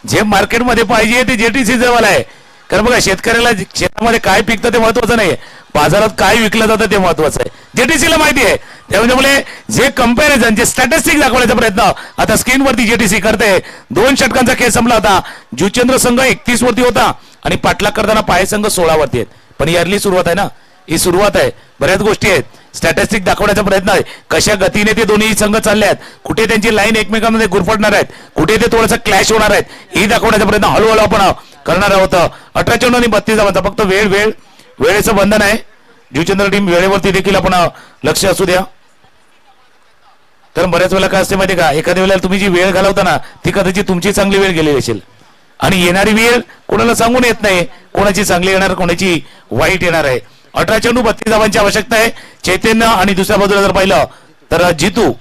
जे मार्केटमध्ये पाहिजे ते जेटीसी जवळ आहे. कारण बघा शेतकऱ्याला शेतामध्ये काय पिकतं ते महत्वाचं नाही, बाजारात काय विकलं जातं ते महत्वाचं आहे. जेटीसीला माहिती आहे. त्यामुळे जे कंपॅरिझन, जे स्टॅटिस्टिक दाखवण्याचा प्रयत्न आता स्क्रीनवरती जेटीसी करते. 2 षटकांचा खेळ संपला होता. जुचेंद्र संघ 31 वरती होता आणि पाठलाग करताना पाय संघ 16 वरती आहेत. पण ही अर्ली सुरुवात आहे ना, ही सुरुवात आहे. बऱ्याच गोष्टी आहेत. स्टॅटिस्टिक दाखवण्याचा प्रयत्न आहे. कशा गतीने ते दोन्ही संघ चालले आहेत, कुठे त्यांची लाईन एकमेकांमध्ये गुरफटणार आहेत, कुठे ते थोडंसं क्लॅश होणार आहेत, ही दाखवण्याचा प्रयत्न हळूहळू आपण करणार आहोत. 18 चेंडू आणि 32 धावांचा फक्त वेळेचं बंधन आहे. जुचेंद्र टीम वेळेवरती देखील आपण लक्ष असू द्या. कारण बऱ्याच वेळेला काय असते माहिती का, एखाद्या वेळेला तुम्ही जी वेळ घालवता ना ती कदाचित तुमची चांगली वेळ गेलेली असेल आणि येणारी वेळ कोणाला सांगून येत नाही. कोणाची चांगली येणार, कोणाची वाईट येणार आहे. 18 चेंडू 32 धावांची आवश्यकता आहे. चैतन्य आणि दुसऱ्या बाजूला जर पाहिलं तर जितू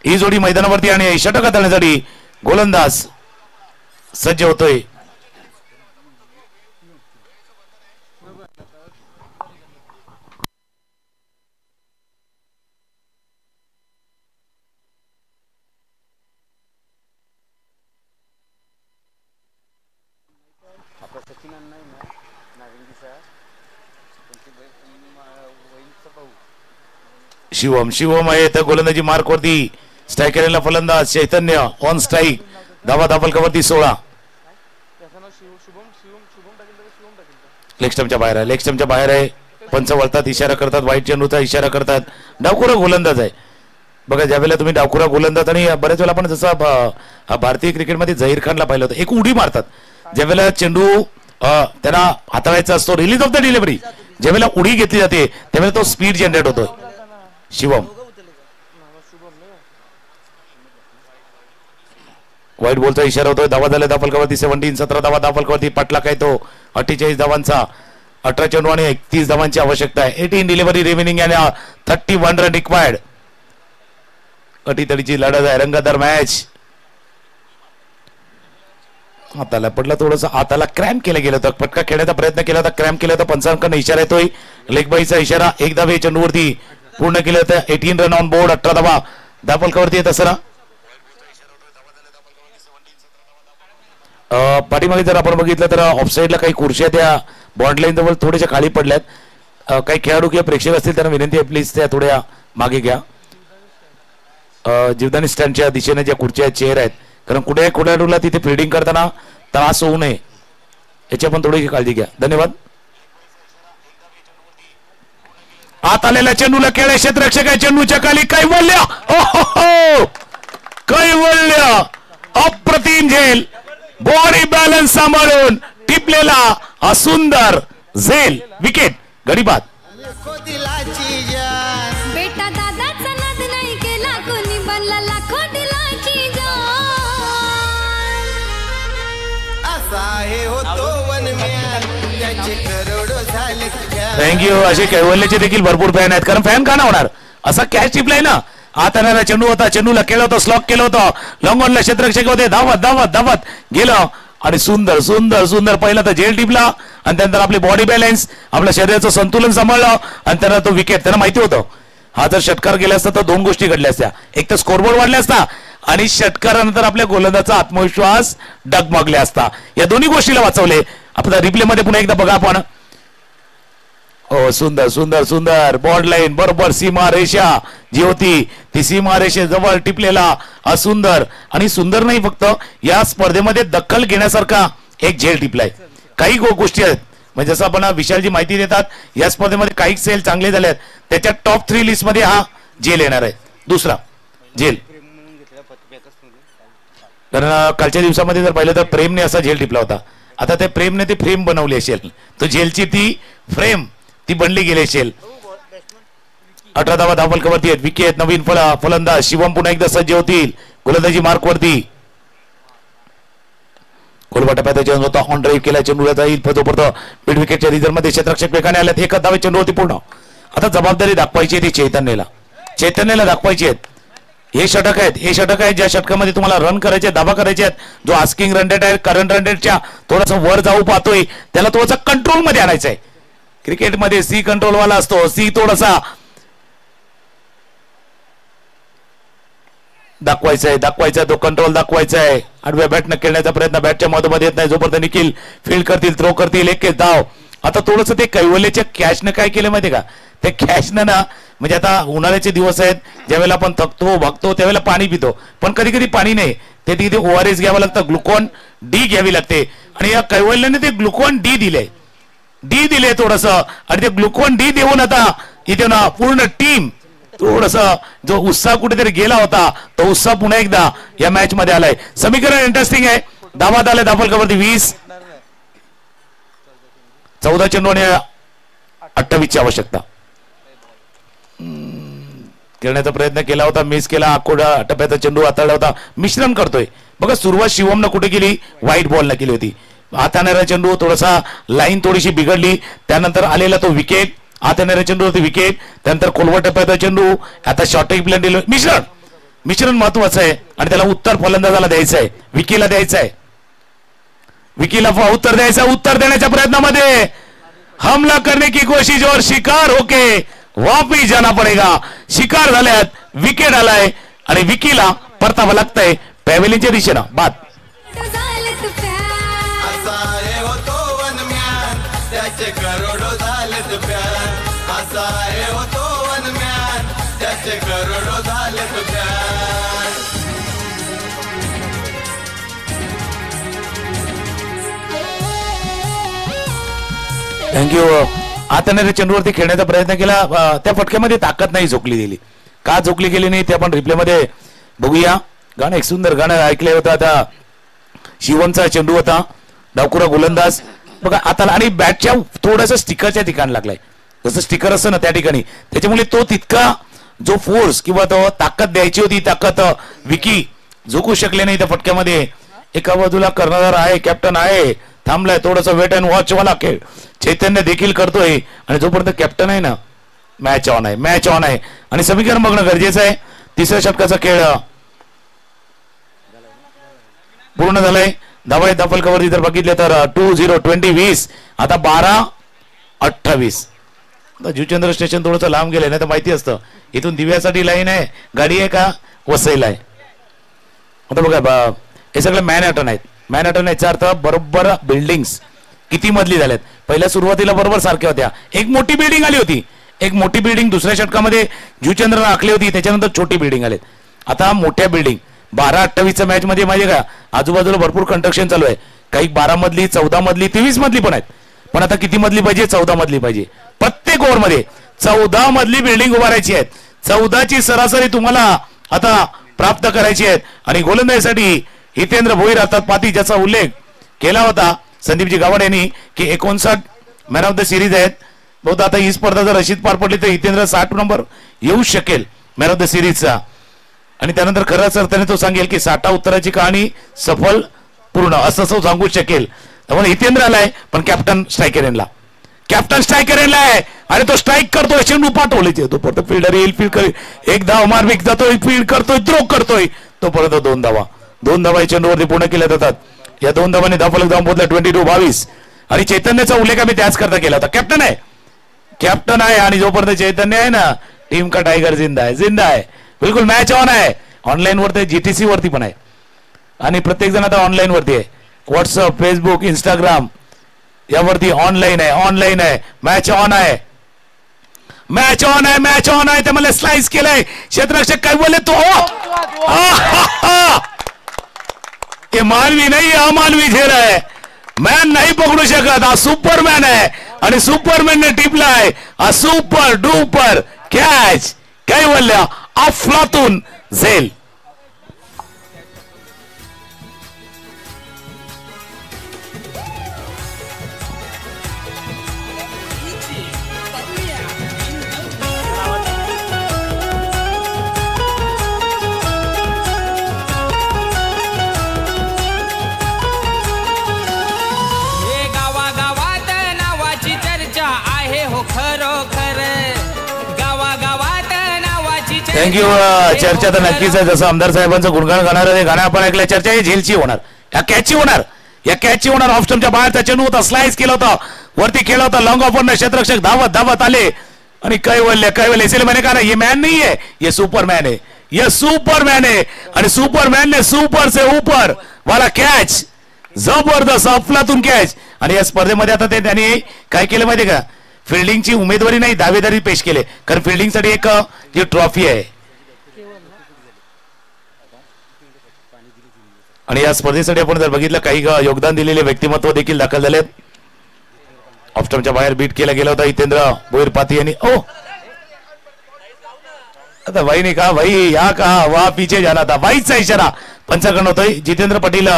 ही जोडी मैदानावरती आणि षटक हाताळण्यासाठी गोलंदाज सज्ज होतोय. शिवम आहे तर गोलंदाजी मार्क वरती स्ट्राईक केलेला फलंदाज चैतन्य ऑन स्ट्राईक धावा दाफलकावरती 16 लेग स्टंपच्या बाहेर आहे पंच वळतात इशारा करतात वाईट चेंडूचा इशारा करतात डावखुरा गोलंदाज आहे बघा ज्यावेळेला तुम्ही डावखुरा गोलंदाज आणि बऱ्याच वेळेला आपण जसं भारतीय क्रिकेटमध्ये झहीर खानला पाहिलं होतं एक उडी मारतात ज्यावेळेला चेंडू त्यांना हाताळायचा असतो रिलीज ऑफ द डिलिव्हरी ज्यावेळेला उडी घेतली जाते त्यावेळेला तो स्पीड जनरेट होतो शिवम व्हाईट बॉलचा इशारा होतोय धावा झाल्या दाफलकावरती 17 धावा दाफलकावरती पटला काय तो 48 धावांचा 18 चेंडू आणि 31 धावांची आवश्यकता आहे 18 डिलिव्हरी रिमेनिंग आणि 31 रन रिक्वायर्ड अटीतडीची लढत आहे रंगतदार मॅच हाताला पडला थोडस हाताला क्रॅम्प केलं गेलं होतं पटका खेळण्याचा प्रयत्न केला होता क्रॅम्प केला होता पंचांकडनं इशारा येतोय लेग बाईचा इशारा एक धावे चेंडूवरती पूर्ण केलं होतं 18 रन ऑन बोर्ड 18 धावा दाफलकावरती येत असं पाठीमागे जर आपण बघितलं तर ऑफसाईडला काही खुर्च्या त्या बॉन्ड लाईन जवळ थोड्याशा खाली पडल्यात काही खेळाडू किंवा प्रेक्षक असतील त्यांना विनंती आहे प्लीज त्या थोड्या मागे घ्या जीवदानी स्टँडच्या दिशेने ज्या खुर्च्या चेअर आहेत कारण कुठे खेळाडूला तिथे फिल्डिंग करताना त्रास होऊ नये याची आपण थोडीशी काळजी घ्या धन्यवाद आत आलेल्या चेंडूला खेळ क्षेत्ररक्षक आहे चेंडूच्या खाली कैवल्य अप्रतिम झेल बॉडी बॅलन्स सांभाळून टिपलेला सुंदर झेल विकेट गडीबाद दिलाची जान बेटा दादाचा नाद नाही केला कोणी बनला लाखो दिलाची जान असा आहे होतो वनम्यान त्याचे करोडो झाले थँक्यू असे कैवल्यचे देखील भरपूर फॅन आहेत कारण फॅन का ना होणार असा कॅच टिपलाय ना आत येणारा चेंडू होता चेंडूला केलं होतं स्लॉक केलं होतं लॉंग ऑनला क्षेत्ररक्षक होते धावत गेलं आणि सुंदर सुंदर सुंदर पहिला तर झेल टिपला आणि त्यानंतर आपली बॉडी बॅलन्स आपल्या शरीराचं संतुलन सांभाळलं आणि त्यांना तो विकेट त्यांना माहिती होतं हा जर षटकार गेला असता तर दोन गोष्टी घडल्या असत्या एक तर स्कोरबोर्ड वाढला असता आणि षटकारानंतर आपल्या गोलंदाजाचा आत्मविश्वास डगमगला असता या दोन्ही गोष्टीला वाचवले आपल्या रिप्ले मध्ये पुन्हा एकदा बघा आपण हो सुंदर सुंदर सुंदर बॉर्ड लाईन बरोबर सीमा रेषा जी होती ती सीमा रेषेजवळ टिपलेला सुंदर आणि सुंदर नाही फक्त या स्पर्धेमध्ये दखल घेण्यासारखा एक झेल टिपलाय काही गोष्टी आहेत म्हणजे जसं आपण विशालजी माहिती देतात या स्पर्धेमध्ये काही सेल चांगले झाले आहेत त्याच्या टॉप 3 लिस्ट मध्ये हा झेल येणार आहे दुसरा झेल कारण कालच्या दिवसामध्ये जर पाहिलं तर प्रेमने असा झेल टिपला होता आता त्या प्रेमने ती फ्रेम बनवली असेल तो झेलची ती फ्रेम ती बनली गेली असेल 18 धावा दाफलकावरती आहेत विकेट नवीन फलंदाज शिवम पुन्हा एकदा सज्ज होतील गोलंदाजी मार्क वरती गोलबाटा होता ऑन ड्राईव्ह केला चेंडूला जाईल मिड विकेटच्या रिझल्ट मध्ये क्षेत्ररक्षक वेगाने आल्यात एका धावे चेंडूवरती पूर्ण आता जबाबदारी दाखवायची ती चैतन्याला दाखवायची आहेत हे षटक आहेत ज्या षटकामध्ये तुम्हाला रन करायचे दाबा करायचे आहेत जो आस्किंग रन रेट आहे करंट रन रेटच्या थोडासा वर जाऊ पाहतोय त्याला थोडासा कंट्रोल मध्ये आणायचं आहे क्रिकेटमध्ये सी कंट्रोल वाला असतो सी थोडासा दाखवायचा तो कंट्रोल दाखवायचा आहे आडव्या बॅटनं खेळण्याचा प्रयत्न बॅटच्या मधोमध्ये येत नाही जोपर्यंत निखिल फील्ड करतील थ्रो करतील एक धाव आता थोडस ते कैवल्याच्या कॅशनं काय केलं माहितीये का त्या कॅशनं ना म्हणजे आता उन्हाळ्याचे दिवस आहेत ज्यावेळेला आपण थकतो भागतो त्यावेळेला पाणी पितो पण कधी कधी पाणी नाही ते तिथे ORS घ्यावं लागतं ग्लुकॉन डी घ्यावी लागते आणि या कैवल्याने ते ग्लुकॉन डी दिले थोडस आणि ते ग्लुकॉन डी देऊन आता इथे ना पूर्ण टीम थोडस जो उत्साह कुठेतरी गेला होता तो उत्साह पुन्हा एकदा या मॅच मध्ये आलाय समीकरण इंटरेस्टिंग आहे धावात आले दाफलकावरती 20 14 चेंडू आणि 28 ची आवश्यकता खेळण्याचा प्रयत्न केला होता मिस केला आकोडा टप्प्याचा चेंडू हाताळला होता मिश्रण करतोय बघा सुरुवात शिवमनं कुठे केली व्हाईट बॉल न केली होती हाताळणारा चेंडू थोडासा लाईन थोडीशी बिघडली त्यानंतर आलेला तो विकेट आत येणाऱ्या चेंडूवरती विकेट त्यानंतर खोलवर टप्प्याचा चेंडू आता शॉर्ट प्लेन मिश्रण महत्वाचं आहे आणि त्याला उत्तर फलंदाजाला द्यायचं आहे विकीला द्यायचं आहे विकीला उत्तर द्यायचं उत्तर देण्याच्या प्रयत्नामध्ये हमला करने की कोशिश और शिकार होके वापिस जाना पडेगा शिकार झाल्यात विकेट आलाय आणि विकीला परतावं लागतंय पॅव्हेलियनच्या दिशेनं बाद असा आहे होतो वनम्यान त्याचे करोडो झालेत प्यार असा आहे हो तो वनमॅन त्याचे करोडो झालेत प्यार थँक्यू. आता नाही चेंडूवरती खेळण्याचा प्रयत्न केला, त्या फटक्यामध्ये ताकद नाही झोकली गेली. का झोकली गेली नाही ते आपण रिप्ले मध्ये बघूया. गाणं एक सुंदर गाणं ऐकलं होतं. आता शिवमचा चेंडू होता, डावकुरा गोलंदाज बघा आता, आणि बॅटच्या थोडस स्टिकरच्या ठिकाणी लागलाय, जसं स्टिकर असतं ना त्या ठिकाणी, त्याच्यामुळे तो तितका जो फोर्स किंवा तो ताकद द्यायची होती ताकद विकी झोकू शकले नाही त्या फटक्यामध्ये. एका बाजूला कर्णधार आहे, कॅप्टन आहे, थांबलाय, थोडस वेट अँड वॉच वाला खेळ चैतन्य देखील करतोय. आणि जोपर्यंत कॅप्टन आहे ना, मॅच ऑन आहे, मॅच ऑन आहे आणि समीकरण बघणं गरजेचं आहे. तिसऱ्या षटकाचा खेळ पूर्ण झालाय. धावा दाफलकावरती जर बघितले तर 20 आता 12-28. जुचंद्र स्टेशन थोडंसं लांब गेलंय, नाही तर माहिती असतं इथून दिव्यासाठी लाईन आहे, गाडी आहे का वसईला आहे. आता बघा हे सगळे मॅनहॅटन आहेत. मॅनहॅटन याचा अर्थ बरोबर बिल्डिंग्स किती मजली झाल्यात. पहिल्या सुरुवातीला बरोबर सारख्या होत्या. एक मोठी बिल्डिंग आली होती, एक मोठी बिल्डिंग दुसऱ्या षटकामध्ये जुचंद्रला आखली होती, त्याच्यानंतर छोटी बिल्डिंग आलेत. आता मोठ्या बिल्डिंग 12-28च्या मॅच मध्ये माहिती का आजूबाजूला भरपूर कंस्ट्रक्शन चालू आहे. काही 12 मजली, 14 मजली, 23 मजली पण आहेत. पण आता किती मजली पाहिजे? 14 मजली पाहिजे. प्रत्येक ओव्हरमध्ये 14 मजली बिल्डिंग उभारायची आहेत. 14ची सरासरी तुम्हाला आता प्राप्त करायची आहेत. आणि गोलंदाजीसाठी हितेंद्र भोईर अर्थात पाती, ज्याचा उल्लेख केला होता संदीपजी गावड यांनी की 59 मॅन ऑफ द सिरीज आहेत. बहुधा आता ही स्पर्धा जर अशीच पार पडली तर हितेंद्र 60 नंबर येऊ शकेल मॅन ऑफ द सिरीजचा. आणि त्यानंतर खरंच अर्थाने तो सांगेल की 60 उत्तराची कहाणी सफल पूर्ण असं सांगू शकेल. त्यामुळे हितेंद्र आलाय, पण कॅप्टन स्ट्रायकर यांना, कॅप्टन स्ट्रायकर यांना आहे आणि तो स्ट्राईक करतोय, चेंडू पाठवले तो परत फिल्डर येईल, फील्ड करेल, एक धाव मार्मिक जातोय, फील्ड करतोय, थ्रो करतोय, तो परत 2 धावा. 2 धावा चेंडूवरती पूर्ण केल्या जातात. या 2 धावांनी धावफलक धावून पोहोचला 22-22. आणि चैतन्याचा उल्लेख आम्ही त्याच करता केला होता. कॅप्टन आहे, कॅप्टन आहे आणि जोपर्यंत चैतन्य आहे ना, टीम का टायगर जिंदा आहे, जिंदा आहे. बिलकुल मॅच ऑन आहे. ऑनलाईन वरती जीटीसी वरती पण आहे आणि प्रत्येक जण आता ऑनलाईन वरती आहे. व्हॉट्सअप, फेसबुक, इंस्टाग्राम यावरती ऑनलाईन आहे, ऑनलाईन आहे. मॅच ऑन आहे, मॅच ऑन आहे, मॅच ऑन आहे. त्यामध्ये स्लाइस केलंय क्षेत्ररक्षक, काय बोलले तो हे मानवी नाही, अमानवी झेल आहे. मॅन नाही पकडू शकत, हा सुपरमॅन आहे आणि सुपरमॅनने टिपलाय हा सुपर डुपर कॅच. काय बोलल्या अफलातून झेल. थँक्यू. चर्चा तर नक्कीच आहे, जसं आमदार साहेबांचं गुणगान गाणार गाणं आपण ऐकलं. चर्चा ही झेलची होणार, या कॅचची होणार, या कॅचची होणार. ऑफ स्टंपच्या बाहेरचा चेंडू होता, स्लाइस केला होता, वरती केला होता, लॉंग ऑफर ने क्षेत्ररक्षक धावत धावत आले आणि काय बोलले इसलिए मैंने कहा ये मैन नहीं है, ये सुपरमैन है, ये सुपरमैन है. आणि सुपरमॅन ने सुपर से ऊपर वाला कॅच, जबरदस्त अफलातून कॅच. आणि या स्पर्धेमध्ये आता त्यांनी काय केलं माहितीये का, फिल्डिंगची उमेदवारी नाही, दावेदारी पेश केले. कारण फिल्डिंगसाठी एक जी ट्रॉफी आहे आणि या स्पर्धेसाठी आपण जर बघितलं काही योगदान दिलेले व्यक्तिमत्व देखील दाखल झालेत. ऑफस्टमच्या बाहेर बीट केला गेला होता हितेंद्र भोईर पाती यांनी. ओ आता भाई ने कहा भाई या कहा वहा पीछे जाना था, वाईचा इशारा पंचाकडून होतोय. जितेंद्र पाटील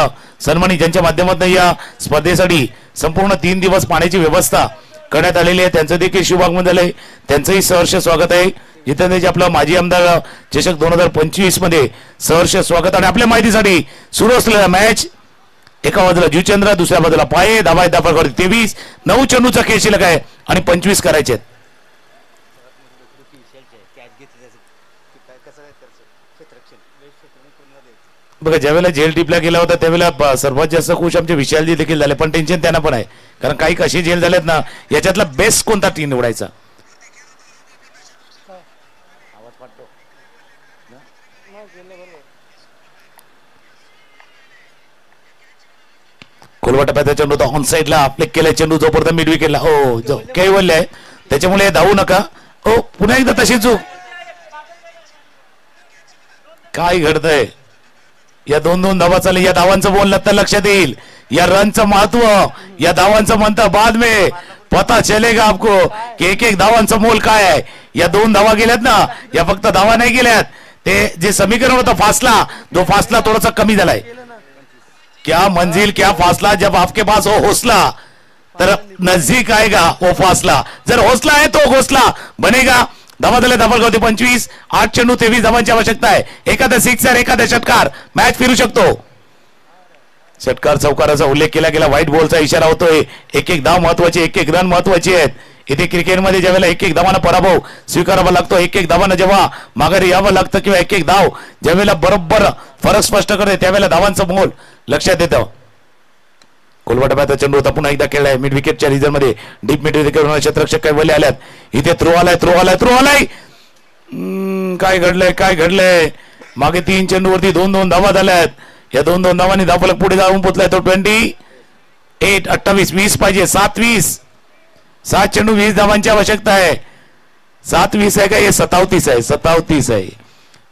सन्मानी, ज्यांच्या माध्यमातून या स्पर्धेसाठी संपूर्ण 3 दिवस पाण्याची व्यवस्था करण्यात आलेली आहे, त्यांचं देखील शुभागमन झालंय. त्यांचंही सहर्ष स्वागत आहे. जितेंद्रजी आपलं माजी आमदार चषक 2025 मध्ये सहर्ष स्वागत. आणि आपल्या माहितीसाठी सुरू असलेला मॅच, एका बाजूला जुचंद्र, दुसऱ्या बाजूला पाये, धावा 23, 9 चेंडूचा खेळ शिल्लक आहे आणि 25 करायचे आहेत. बघा ज्यावेळेला जेल टिपला गेला होता त्यावेळेला सर्वात जास्त खुश आमचे विशालजी देखील झाले, पण टेन्शन त्यांना पण आहे. कारण काही कशी जेल झालेत ना, याच्यातला बेस्ट कोणता टीम निवडायचा. कोलवा टप्प्याचा चेंडू तो ऑन साईडला फ्लिक केलाय चेंडू जोपर्यंत मिड विकेटला हो जो कैवल्य त्याच्यामुळे धावू नका हो पुन्हा एकदा तशी चूक काय घडतंय या 2-2 धावा चालू या धावांचं बोललं तर लक्षात येईल या रनचं महत्व या धावांचं म्हणतं बाद में पता चलेगा आपको की एक धावांचं मोल काय आहे या 2 धावा गेल्यात ना या फक्त धावा नाही गेल्यात ते जे समीकरण होतं फासला जो फासला थोडासा कमी झालाय क्या मंजिल क्या फासला जब आपके पास हो हौसला तर नजदीक आएगा वो फासला जर हौसला है तो घोसला बनेगा धावा झाले धावलगावती 25 8 चेंडू 23 धावांची आवश्यकता आहे एखादा सिक्सर एखादा षटकार मॅच फिरू शकतो षटकार चौकाराचा उल्लेख केला गेला व्हाईट बॉलचा इशारा होतोय एक धाव महत्वाची एक रन महत्वाची आहेत इथे क्रिकेटमध्ये ज्यावेळेला एक धावानं पराभव स्वीकारावा लागतो एक धावानं जेव्हा माघारी यावं लागतं किंवा एक धाव ज्यावेळेला बरोबर फरक स्पष्ट करते त्यावेळेला धावांचं मोल लक्षात येतं कोलवा टप्प्याचा चेंडू होता पुन्हा एकदा खेळलाय मिड विकेटच्या रिझन मध्ये डीप मिड विकेट क्षेत्ररक्षक कैवल्य आल्यात इथे थ्रो आलाय काय घडलंय मागे 3 चेंडूवरती 2-2 धावा झाल्यात या 2-2 धावांनी धावफलक पुढे जाऊन पोहोचलाय तो 28 28 20 पाहिजे 7-20 7 चेंडू 20 धावांची आवश्यकता आहे 7-20 आहे का हे 37 आहे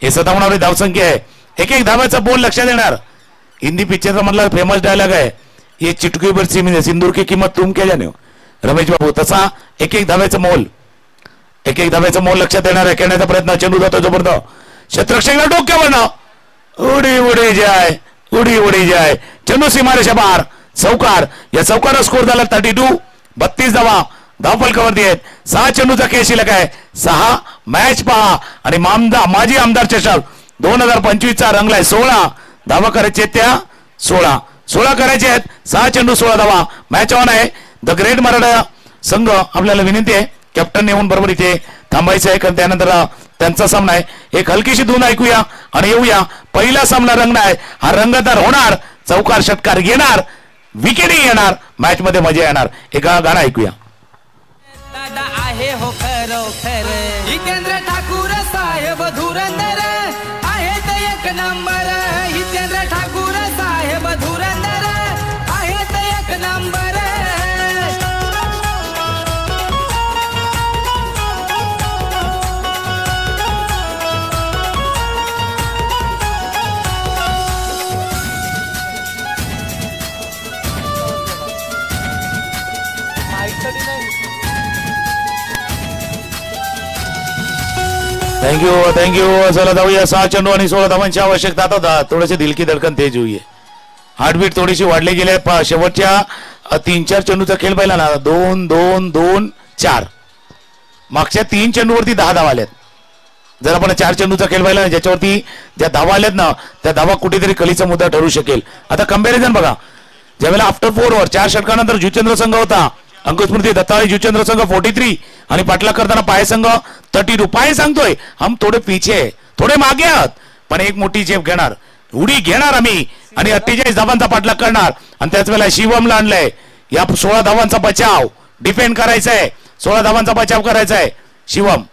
हे 57 धावसंख्या आहे एक धावाचा बोल लक्षात येणार हिंदी पिक्चरचा मधला फेमस डायलॉग आहे ये चिटकी भर सिंदूर की किंमत तुम क्या जाने रमेश बाबू तसा एक धाव्याचं मोल लक्षात येणार आहे खेळण्याचा प्रयत्न चेंडू जातो जबरदस्त क्षेत्ररक्षकाला डोक्यावर उडी जाय चेंडू सीमारेषा बाहेर चौकार या चौकारा स्कोर झाला 32 32 धावा धावफलकावरती आहेत 6 चेंडूचा खेळ शिल्लक आहे 6 मॅच पहा आणि माजी आमदार चषक 2025 चा रंगलाय 16 धावा करायचे त्या 16 करायचे आहेत 6 चेंडू 16 धावा मॅच ऑन आहे द ग्रेट मराठा संघ आपल्याला विनंती आहे कॅप्टन येऊन बरोबर इथे थांबायचं आहे कारण त्यानंतर त्यांचा सामना आहे एक हलकीशी धून ऐकूया आणि येऊया पहिला सामना रंगणार आहे हा रंगतदार होणार चौकार षटकार घेणार विकेटही येणार मॅच मध्ये मजा येणार एका गाणं ऐकूया दादा आहे हो खरोखर जितेंद्र ठाकूर साहेब धुरंधर आहेत एक नंबर जितेंद्र ठाकूर साहेब धुरंधर आहेत एक नंबर थँक्यू चला जाऊया 6 चेंडू आणि 16 धावांची आवश्यकता आता थोडेसे दिलकी धडकन तेज होईये हार्टबीट थोडीशी वाढली गेली शेवटच्या 3-4 चेंडूचा खेळ पाहिला ना 2-2-2-4 मागच्या 3 चेंडूवरती 10 धावा आल्यात जर आपण 4 चेंडूचा खेळ पाहिला ज्याच्यावरती ज्या धावा आल्यात ना त्या धावा कुठेतरी कलीचा मुद्दा ठरू शकेल आता कंपॅरिझन बघा ज्यावेळेला आफ्टर 4 ओव्हर 4 षटकानंतर जुचंद्र संघ होता अंकुस्मृती दत्ताळे जुचंद्र संघ 43 आणि पाठलाग करताना पाय संघ 32 पाय सांगतोय हम थोडे पीछे थोडे मागे आहात पण एक मोठी झेप घेणार उडी घेणार आम्ही आणि 48 धावांचा पाठलाग करणार आणि त्याच वेळेला शिवमला आणलंय या 16 धावांचा बचाव डिफेंड करायचा आहे 16 धावांचा बचाव करायचा आहे शिवम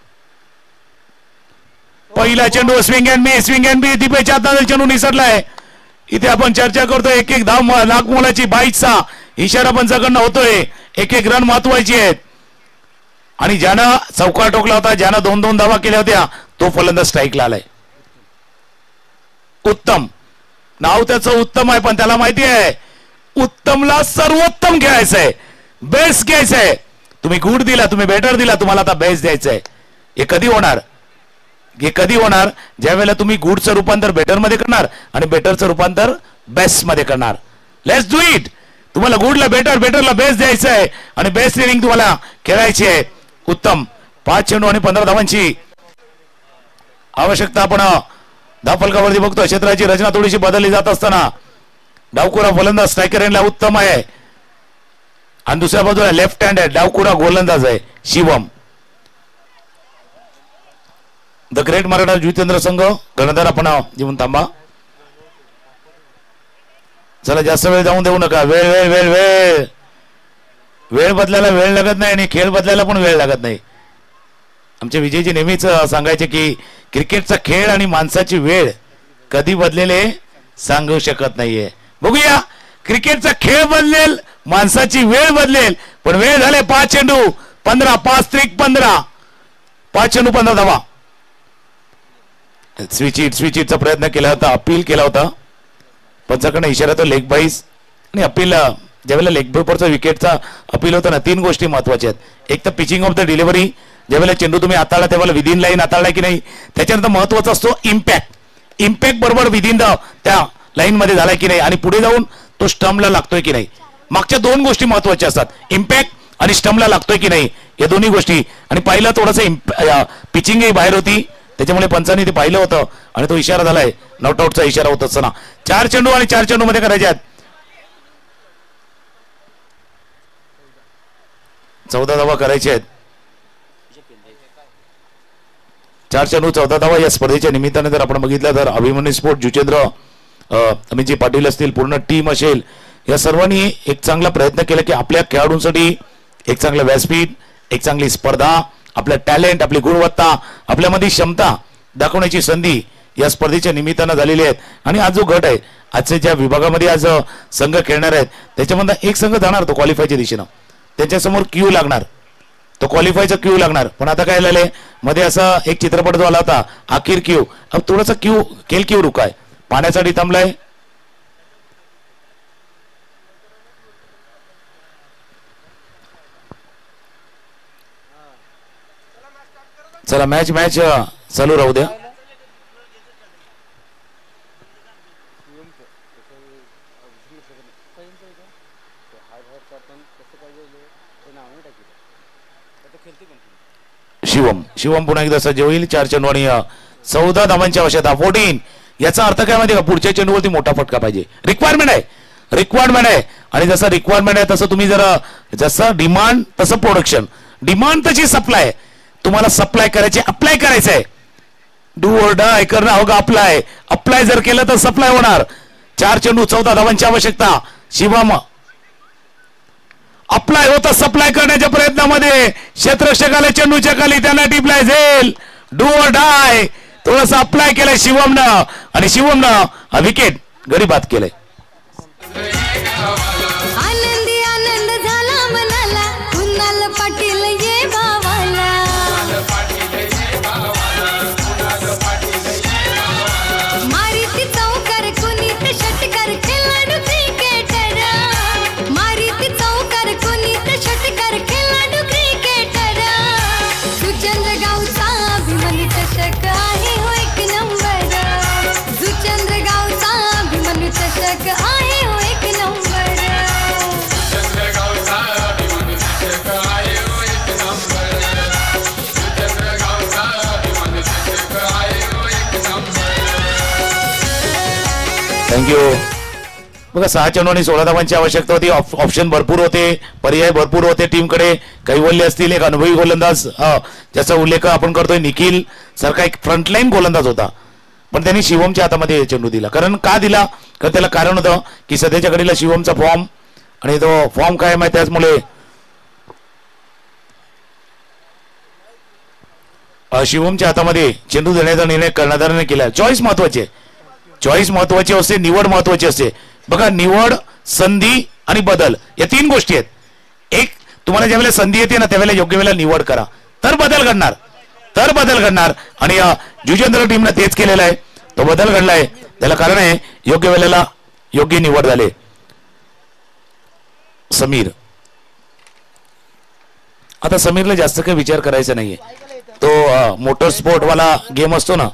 पहिला चेंडू स्विंग अँड बी दीपेच्या हातात चेंडू निसरलाय इथे आपण चर्चा करतोय एक धाव लाख मोलाची 22चा इशारा पंचाकडनं होतोय एक रन महत्वाची आहेत आणि ज्यानं चौकार टोकला होता ज्यानं 2-2 धावा केल्या होत्या तो फलंदाज स्ट्राईकला आलाय उत्तम नाव त्याचं उत्तम आहे पण त्याला माहिती आहे उत्तमला सर्वोत्तम खेळायचंय बेस्ट घ्यायचंय तुम्ही गुड दिला तुम्ही बेटर दिला तुम्हाला आता बेस्ट द्यायचंय हे कधी होणार ज्या वेळेला तुम्ही गुडचं रूपांतर बेटर मध्ये करणार आणि बेटरचं रूपांतर बेस्ट मध्ये करणार लेट्स डू इट तुम्हाला गुडला बेटरला बेस्ट द्यायचं आहे आणि बेस्ट इनिंग तुम्हाला खेळायची आहे उत्तम 5 चेंडू आणि 15 धावांची आवश्यकता आपण धावफलकावरती बघतो क्षेत्राची रचना थोडीशी बदलली जात असताना डावकुरा फलंदाज स्ट्रायकर एंडला उत्तम आहे आणि दुसऱ्या बाजूला लेफ्ट हँड आहे डावकुरा गोलंदाज आहे शिवम द ग्रेट मराठा जितेंद्र संघ गणधार आपण येऊन थांबा चला जास्त वेळ जाऊन देऊ नका वेळ बदलायला वेळ लागत नाही आणि खेळ बदलायला पण वेळ लागत नाही आमचे विजयजी नेहमीच सांगायचे की क्रिकेटचा खेळ आणि माणसाची वेळ कधी बदलेले सांगू शकत नाहीये बघूया क्रिकेटचा खेळ बदलेल, माणसाची वेळ बदलेल, पण वेळ झाले 5 चेंडू 15, 5 त्रिक 15, 5 चेंडू 15 धावा. स्विच इटचा प्रयत्न केला होता, अपील केला होता, पंचाकडनं इशारा तो लेग बाईस. आणि अपील ज्यावेळेला लेग बॉयवरचा विकेटचा अपील होता ना, 3 गोष्टी महत्वाच्या आहेत. एक तर पिचिंग ऑफ द डिलिव्हरी, ज्यावेळेला चेंडू तुम्ही हाताळला त्यावेळेला विदिन लाईन हाताळला की नाही. त्याच्यानंतर महत्वाचा असतो इम्पॅक्ट बरोबर विदिन द त्या लाईन मध्ये झाला की नाही, आणि पुढे जाऊन तो स्टंपला लागतोय की नाही. मागच्या 2 गोष्टी महत्वाच्या असतात, इम्पॅक्ट आणि स्टंपला लागतोय की नाही, या दोन्ही गोष्टी. आणि पाहिलं थोडंसं पिचिंगही बाहेर होती, त्याच्यामुळे पंचांनी ते पाहिलं होतं आणि तो इशारा झालाय, नॉट आउटचा इशारा होत असताना. 4 चेंडू आणि 4 चेंडू मध्ये करायचे आहेत. 14 धावा करायचे आहेत. 4 चेंडू 14 धावा या स्पर्धेच्या निमित्ताने जर आपण बघितलं तर अभिमन्यू स्पोर्ट, जुचेंद्र, अमितजी पाटील असतील, पूर्ण टीम असेल, या सर्वांनी एक चांगला प्रयत्न केला की आपल्या खेळाडूंसाठी एक चांगलं व्यासपीठ, एक चांगली स्पर्धा, आपलं टॅलेंट, आपली गुणवत्ता, आपल्यामध्ये क्षमता दाखवण्याची संधी या स्पर्धेच्या निमित्तानं झालेली आहेत. आणि आज जो गट आहे, आजच्या ज्या विभागामध्ये आज संघ खेळणार आहेत त्याच्यामधला एक संघ जाणार तो क्वालिफायच्या दिशेनं, त्यांच्यासमोर क्यू लागणार, तो क्वालिफायचा क्यू लागणार. पण आता काय झालंय, मध्ये असा एक चित्रपट जो आला होता आखिर क्यू, अब थोडासा खेल क्यू रुका आहे, पाण्यासाठी थांबलाय. चला मॅच चालू राहू द्या. शिवम पुन्हा एकदा सज्ज होईल. 4 चेंडू आणि 14 धावांची आवश्यकता, 14. याचा अर्थ काय माहिती का, पुढच्या चेंडूवरती मोठा फटका पाहिजे. रिक्वायरमेंट आहे. आणि जसं रिक्वायरमेंट आहे तसं तुम्ही जसं डिमांड तसं प्रोडक्शन. डिमांड तशी सप्लाय, तुम्हाला सप्लाय करायचे, अप्लाय करायचंय. डू ऑर डाय करणं होगा अप्लाय जर केलं तर सप्लाय होणार. 4 चेंडू 14 धावांची आवश्यकता. शिवम अप्लाय होतं सप्लाय करण्याच्या प्रयत्नामध्ये, क्षेत्ररक्षकाला चेंडूच्या खाली त्यांना टिपलाय झेल. डू ऑर डाय, थोडंसं अप्लाय केलंय शिवमनं, आणि शिवमनं विकेट गडी बाद केलंय. आनंदी आनंद झाला मनाला, कुणाल पाटील ये भावाला. मारीती चौकार कुणीत षटकार खेळाडू क्रिकेटर. मारीती चौकार कुणीत षटकार खेळाडू क्रिकेटर. सुचंद्र गावचा अभिमानी चषक आहे हो एक नंबर. सुचंद्र गावचा अभिमानी चषक आहे हो एक नंबर. चंद्रगावचा अभिमान चषक आहे हो एक नंबर. चंद्रगावचा अभिमान चषक आहे हो एक नंबर. थँक्यू. बघा 6 चेंडू आणि 16 धावांची आवश्यकता होती. ऑप्शन भरपूर होते, पर्याय भरपूर होते टीमकडे. कैवल्य असतील, एक अनुभवी गोलंदाज ज्याचा उल्लेख आपण करतोय, निखिल सारखा एक फ्रंटलाईन गोलंदाज होता, पण त्यांनी शिवमच्या हातामध्ये चेंडू दिला. कारण का दिला, कारण त्याला कारण होतं की सध्याच्या घडीला शिवमचा फॉर्म, आणि तो फॉर्म कायम आहे, त्याचमुळे शिवमच्या हातामध्ये चेंडू देण्याचा निर्णय कर्णधाराने केला. चॉईस महत्वाची असते, निवड महत्वाची असते. बघा, निवड, संधी आणि बदल या 3 गोष्टी आहेत. एक, तुम्हाला ज्या वेळेला संधी येते ना त्यावेळेला योग्य वेळेला निवड करा, तर बदल घडणार. आणि जुचेंद्र टीमने तेच केलेलं आहे, तो बदल घडलाय. त्याला कारण आहे योग्य वेळेला योग्य निवड झाले. समीर, आता समीरला जास्त काही विचार करायचा नाहीये, तो मोटर स्पोर्ट वाला गेम असतो ना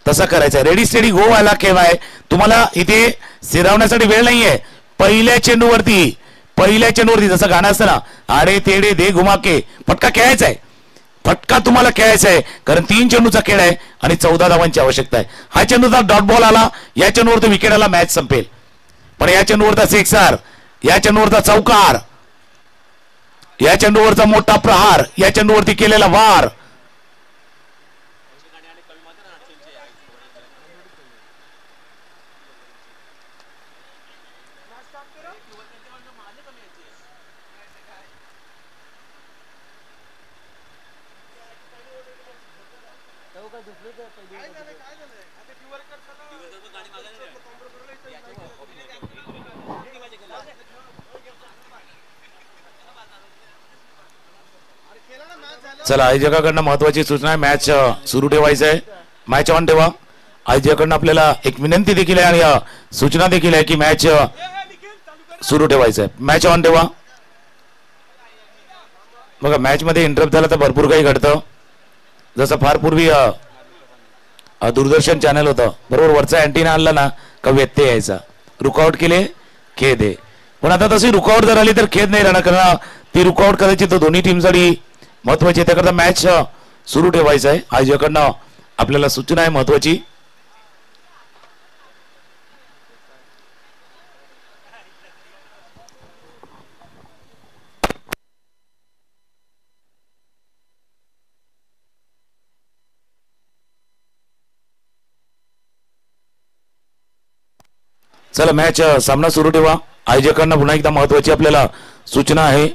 तसा करायचा. रेडी स्टेडी गो वाला खेळ आहे. तुम्हाला इथे स्थिरावण्यासाठी वेळ नाहीये. पहिल्या चेंडूवरती जसं गाणं असतं ना, आडे तेडे दे घुमाके, फटका खेळायचा आहे. फटका तुम्हाला खेळायचा आहे, कारण 3 चेंडूचा खेळ आहे आणि 14 धावांची आवश्यकता आहे. हा चेंडूचा डॉट बॉल आला, या चेंडूवरती विकेट आला, मॅच संपेल. पण या चेंडूवरचा सिक्सर, या चेंडूवरचा चौकार, या चेंडूवरचा मोठा प्रहार, या चेंडूवरती केलेला वार, चला आयोजकाकडनं महत्वाची सूचना आहे, मॅच सुरू ठेवायचं आहे, मॅच ऑन ठेवा. आयोजकाकडनं आपल्याला एक विनंती देखील आहे आणि सूचना देखील आहे की मॅच सुरू ठेवायचं आहे, मॅच ऑन ठेवा. बघा मॅच मध्ये इंटरप्ट झाला तर भरपूर काही घडतं. जसं फार पूर्वी दूरदर्शन चॅनल होतं, बरोबर वरचा अँटीना आणला ना का व्यत्यय यायचा, रुकआउट केले खेद आहे. पण आता तशी रुकआउट जर आली तर खेद नाही राहणार, कारण ती रुकआउट करायची तर दोन्ही टीमसाठी महत्वाची आहे. त्याकरता मॅच सुरू ठेवायचं आहे. आयोजकांना आपल्याला सूचना आहे महत्वाची. चला मॅच सामना सुरू ठेवा. आयोजकांना पुन्हा एकदा महत्वाची आपल्याला सूचना आहे.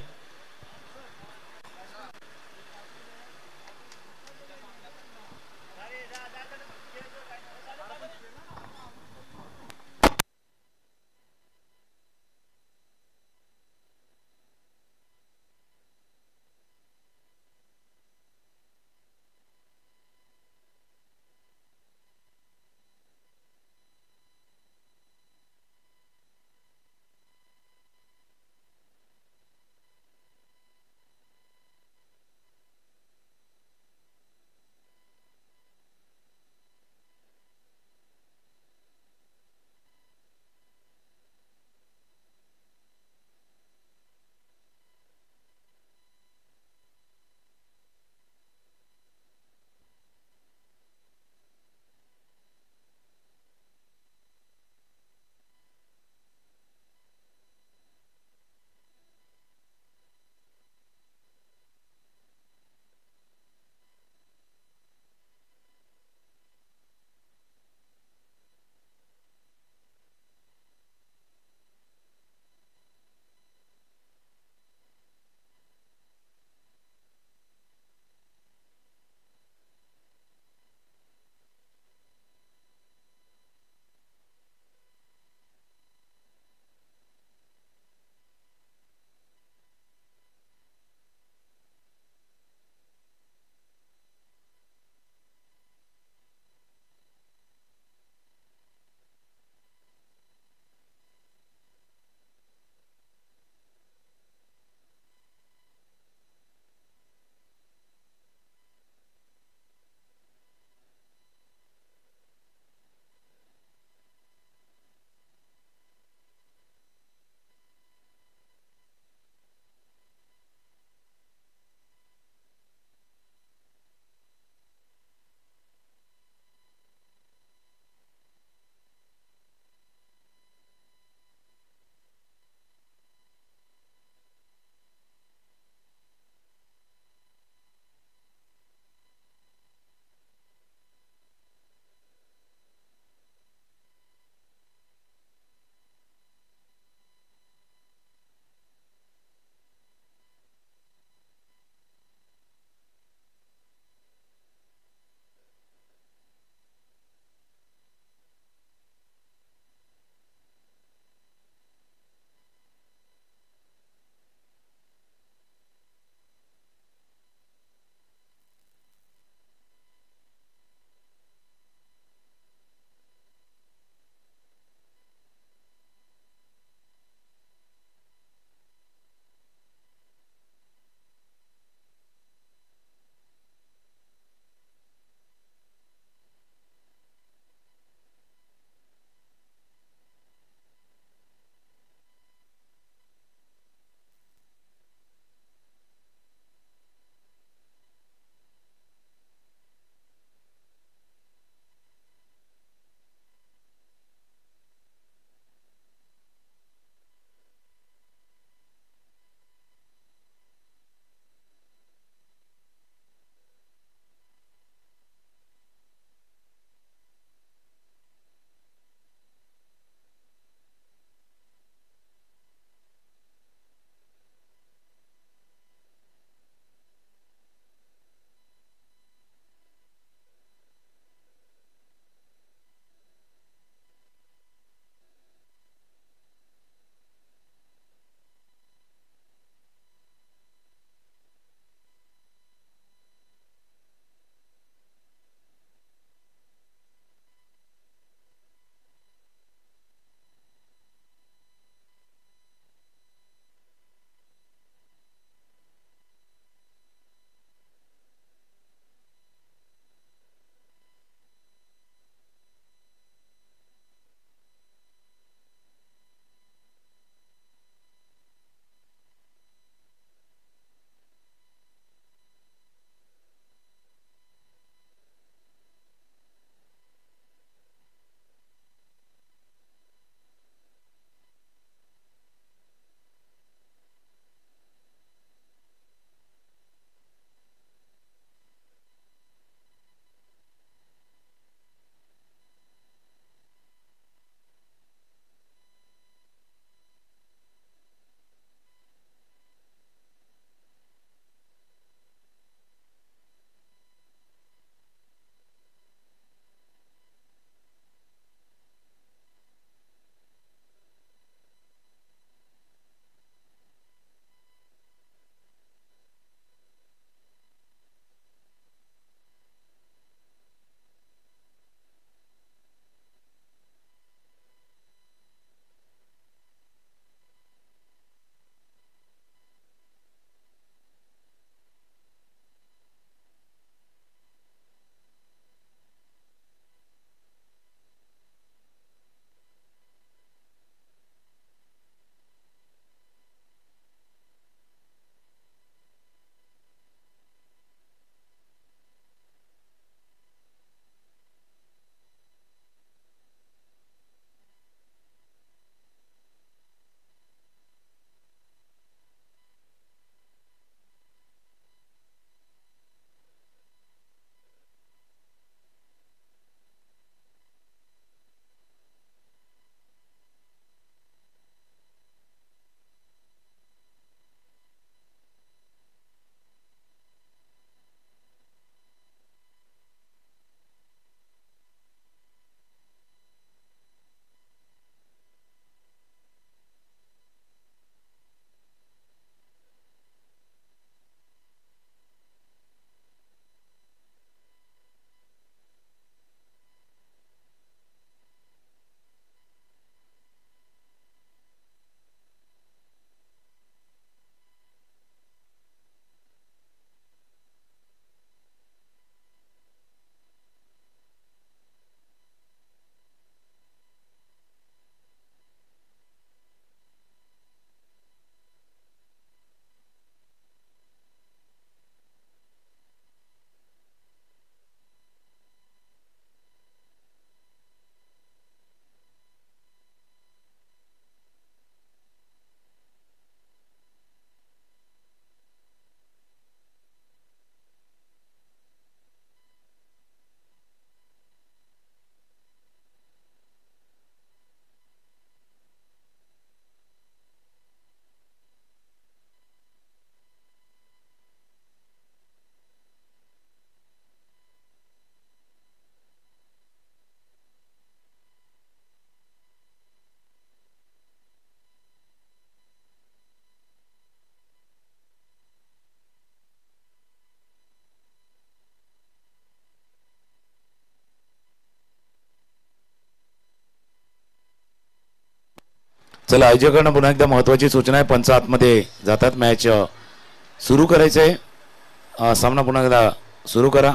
चला आयोजकांना पुन्हा एकदा महत्वाची सूचना आहे. पंच आतमध्ये जातात. मॅच सुरू करायचंय. सामना पुन्हा एकदा सुरू करा.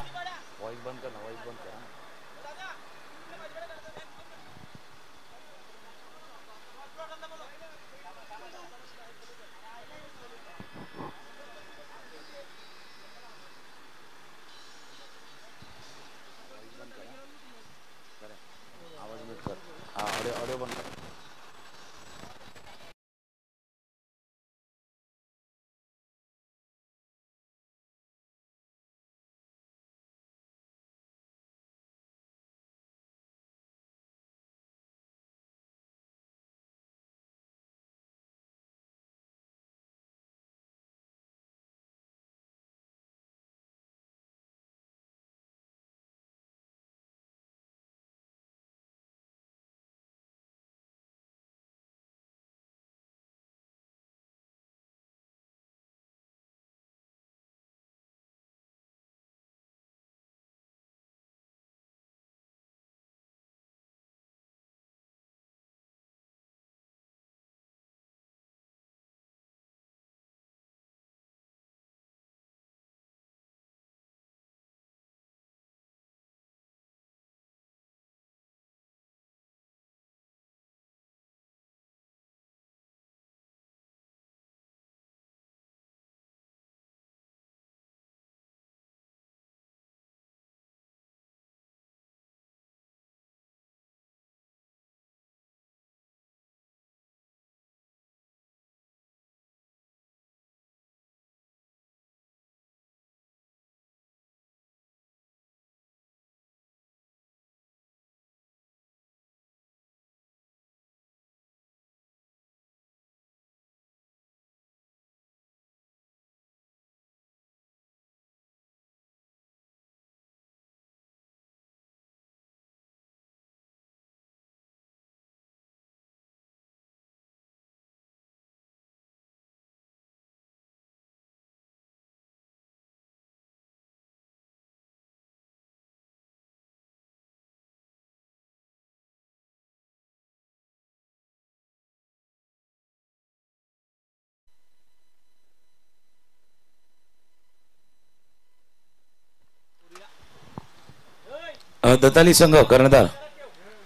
दत्ताली संघ कर्णधार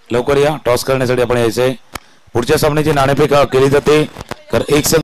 लवकर या. टॉस करण्यासाठी आपण यायचंय. पुढच्या सामन्याची नाणेफेक केली जाते. एक संघ